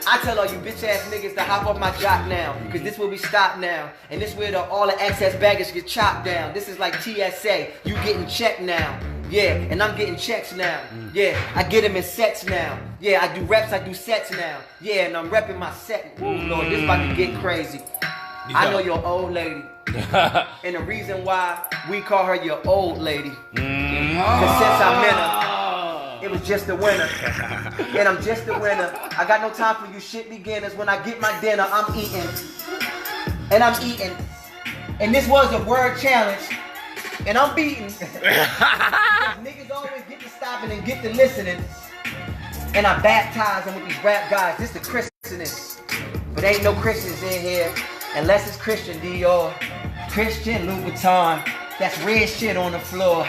I tell all you bitch ass niggas to hop off my jock now, cause this where we stop now. And this where all the excess baggage get chopped down. This is like TSA, you getting checked now. Yeah, and I'm getting checks now. Yeah, I get them in sets now. Yeah, I do reps, I do sets now. Yeah, and I'm repping my set. Ooh, Lord, this about to get crazy. I know your old lady. And the reason why we call her your old lady. Cause since I met her, it was just a winner. And I'm just a winner. I got no time for you shit beginners. When I get my dinner, I'm eating. And I'm eating. And this was a word challenge. And I'm beating. Niggas always get to stopping and get to listening. And I baptize them with these rap guys. This the christening. But ain't no Christians in here. Unless it's Christian Dior, Christian Louboutin, that's red shit on the floor,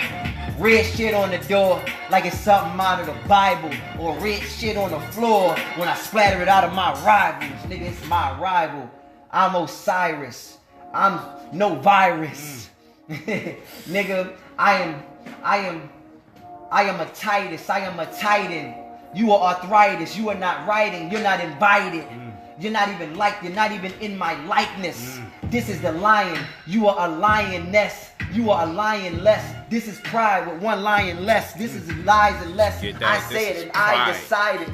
red shit on the door, like it's something out of the Bible, or red shit on the floor when I splatter it out of my rivals. Nigga, it's my rival. I'm Osiris. I'm no virus. Nigga, I am a Titus. I am a Titan. You are arthritis. You are not writing. You're not invited. You're not even liked. You're not even in my likeness. This is the lion. You are a lioness. You are a lion less. This is pride with one lion less. This is lies and less. I say it and I decided.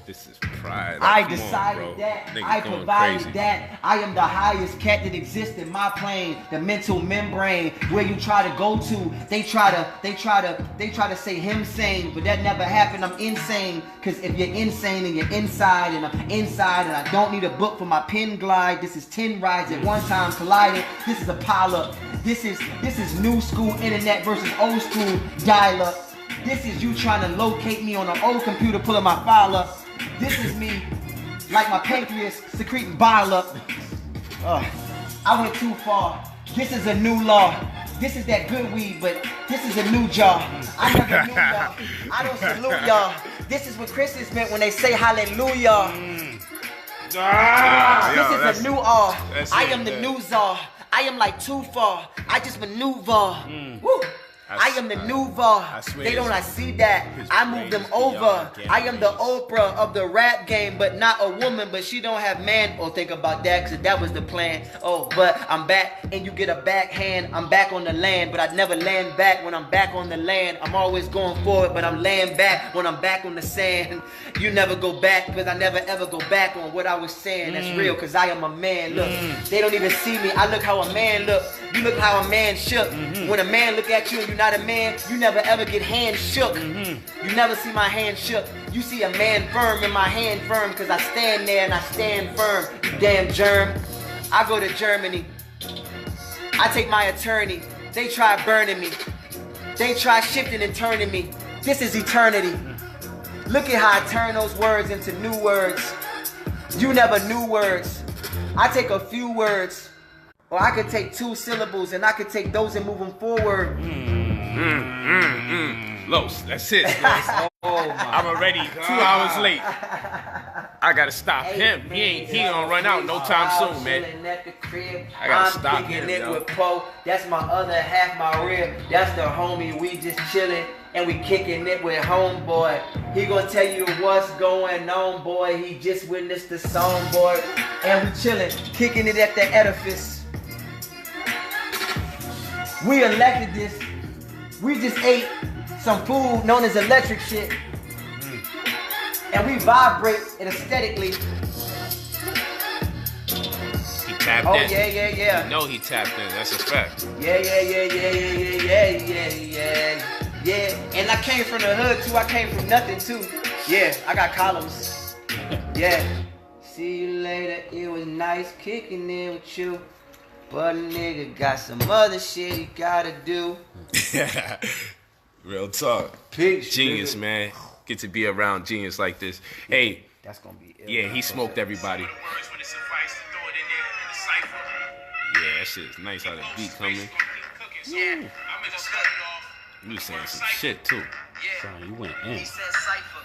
This is pride.
I decided that. I provided that. I am the highest cat that exists in my plane. The mental membrane where you try to go to. They try to say him sane, but that never happened. I'm insane. Cause if you're insane and you're inside and I'm inside and I don't need a book for my pen glide. This is 10 rides at one time colliding. This is a pile up. This is new school internet versus old school dial-up. This is you trying to locate me on an old computer, pulling my file up. This is me, like my pancreas secreting bile up. I went too far. This is a new law. This is that good weed, but this is a new jar. I never knew y'all. I don't salute y'all. This is what Christmas meant when they say hallelujah. This is a new R. I am the new czar. I am like too far. I just maneuver. Woo. I am the new VAR. They don't see that. I move them over. I am the Oprah of the rap game, but not a woman, but she don't have man. Oh, think about that, cause that was the plan. Oh, but I'm back and you get a backhand. I'm back on the land, but I never land back when I'm back on the land. I'm always going forward, but I'm laying back when I'm back on the sand. You never go back, cause I never ever go back on what I was saying. That's real, cause I am a man. Look, they don't even see me. I look how a man look. You look how a man shook. When a man look at you and you're not a man, you never ever get hand shook. You never see my hand shook. You see a man firm in my hand firm, cause I stand there and I stand firm. You damn germ. I go to Germany. I take my attorney. They try burning me. They try shifting and turning me. This is eternity. Look at how I turn those words into new words. You never knew words. I take a few words, or I could take 2 syllables and I could take those and move them forward.
Los, that's it. Los. I'm already 2 hours late. I gotta stop him. He gonna run out no time soon, man. I gotta stop him,
it with Poe. That's my other half, my rib. That's the homie. We just chilling and we kicking it with homeboy. He gonna tell you what's going on, boy. He just witnessed the song, boy. And we chilling, kicking it at the edifice. We elected this. We just ate some food known as electric shit. And we vibrate it aesthetically.
He tapped in.
Yeah.
You know he tapped in. That's a fact.
Yeah. And I came from the hood too. I came from nothing too. Yeah, I got columns. Yeah. See you later. It was nice kicking in with you. But a nigga got some other shit he gotta do.
Real talk.
Peace,
Genius,
nigga.
man. Get to be around genius like this. Hey.
That's gonna be ill.
Yeah, he smoked everybody. Yeah, that shit is nice how the beat coming.
Yeah.
You saying some shit too.
Son,
you went in.
He said cypher.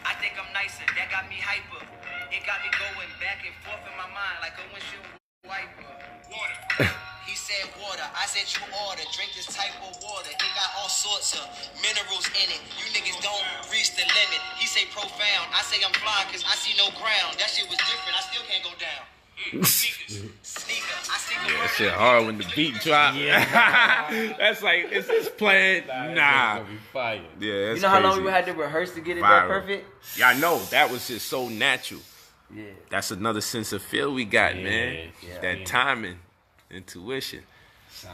I think I'm nicer. That got me hyper. It got me going back and forth in my mind like a windshield wiper. Water. He said water. I said you order. Drink this type of water. It got all sorts of minerals in it. You niggas don't reach the limit. He say profound. I say I'm fly cause I see no ground. That shit was different. I still can't go down. Sneaker. I sneak a
That shit hard when the beat drop. Yeah. That's like, is this playing? Nah.
Fire.
Yeah, that's
you know how long
crazy.
we had to rehearse to get it
Viral.
that perfect?
Yeah, I know. That was just so natural.
Yeah.
That's another sense of feel we got, man.
Yeah,
that
man.
timing, intuition.
Son,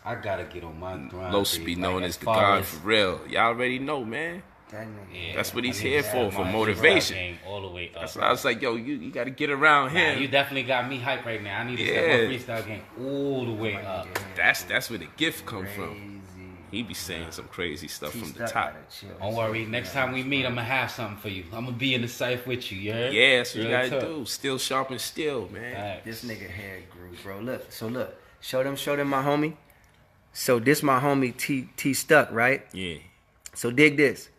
I gotta get on my grind.
Los be
baby.
known
Like,
as the
far
God
as-
for real. Y'all already know, man.
That nigga.
Yeah,
That's what he's
I
here
need to
for
have my
motivation.
game all the way up.
That's why I was like, yo, you got to get around
Nah,
him.
you definitely got me hyped right now. I need to step my freestyle game all the way up.
That's where the gift come from. He be saying some crazy stuff from the top.
Don't worry. Next time we meet, I'm gonna have something for you. I'm gonna be in the safe with you. Yeah.
Yeah, that's what you
Real
gotta
talk.
do. Still sharp and still, man.
Facts.
This nigga hair grew, bro. Look, show them my homie. So this my homie T Stuck, right?
Yeah.
So dig this.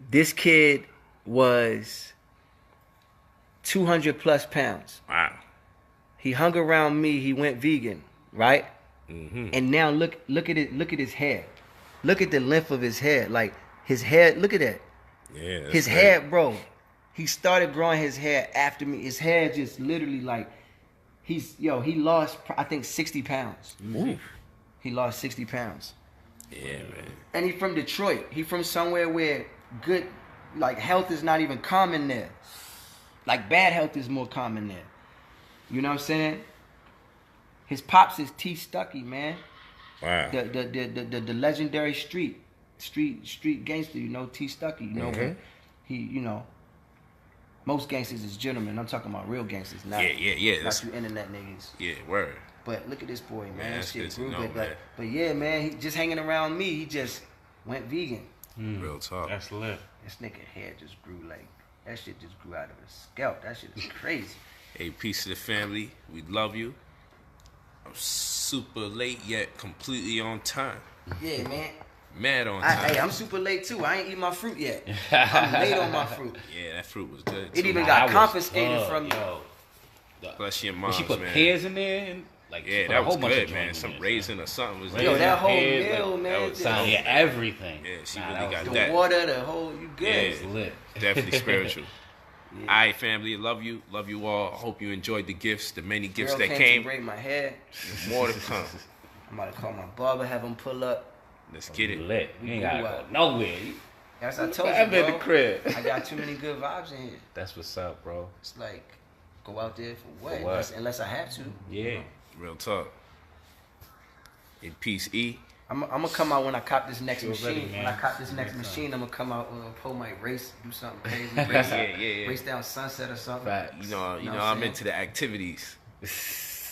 This kid was 200 plus pounds.
Wow.
He hung around me. He went vegan, right?
Mm-hmm.
And now look at it. Look at his hair. Look at the length of his hair. Like his hair. Look at that.
Yeah. that's
His
great.
hair, bro. He started growing his hair after me. His hair just literally like he lost I think 60 pounds.
Ooh.
He lost 60 pounds.
Yeah, man.
And he from Detroit. He from somewhere where good, like, health is not even common there. Like, bad health is more common there. You know what I'm saying? His pops is T Stucky, man.
Wow.
The legendary street gangster, you know, T Stucky. You know,
Mhm.
he, you know, most gangsters is gentlemen. I'm talking about real gangsters now.
Yeah.
Not you internet niggas.
Yeah, word.
But look at this boy, man.
Yeah,
That
that's
shit
good to
grew.
know, man.
But yeah, man, he just hanging around me. He just went vegan.
Real talk.
That's lit.
This nigga hair just grew like that. Shit just grew out of his scalp. That shit is crazy.
Hey, peace to the family. We love you. I'm super late yet completely on time.
Yeah, man.
Mad on time.
Hey, I'm super late too. I ain't eat my fruit yet. I'm late on my fruit.
Yeah, that fruit was good.
It
too.
even
Nah,
got
that was
confiscated
good,
from me.
yo.
Plus your
When
mom's,
she put
man.
pears in there and like
Yeah,
put a
that
whole
was
bunch of
good, man.
joints in
Some
there,
raisin or something was
Yo, that whole
pears,
meal,
like,
man.
that was
just-
son, yeah, everything.
Yeah, she
Nah,
really
that
got
was
the
that.
water, the whole, you good.
Yeah.
It's lit.
Definitely spiritual. All right, family. Love you. Love you all. Hope you enjoyed the gifts, the many gifts
Girl
that
came
came.
to braid my hair.
More to come.
I'm about to call my barber, have him pull up.
Let's get it.
Lit. You ain't gotta
You
go
what?
nowhere. You-
As I told you,
I'm in
bro,
the crib.
I got too many good vibes in here.
That's what's up, bro.
It's like, go out there for what?
For what?
Unless I have to.
Yeah.
Real talk. In peace, E.
I'm gonna come out when I cop this next
Feel
machine.
ready,
when
man.
I cop this next machine, I'm gonna come out and pull my race, do something crazy.
Yeah.
Race down Sunset or something.
Facts.
You know,
what
I'm
saying?
into the activities.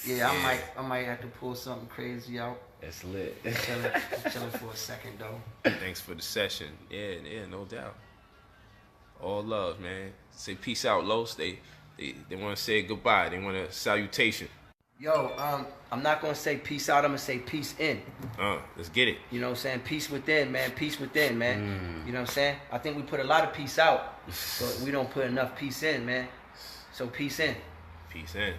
Yeah, I might have to pull something crazy out.
It's lit.
I'm chilling for a second though.
Thanks for the session. Yeah, no doubt. All love, man. Say peace out, Los. They want to say goodbye. They want a salutation.
Yo, I'm not gonna say peace out. I'm gonna say peace in.
Let's get it.
You know what I'm saying? Peace within, man. Peace within, man. You know what I'm saying? I think we put a lot of peace out, but we don't put enough peace in, man. So peace in.
Peace in.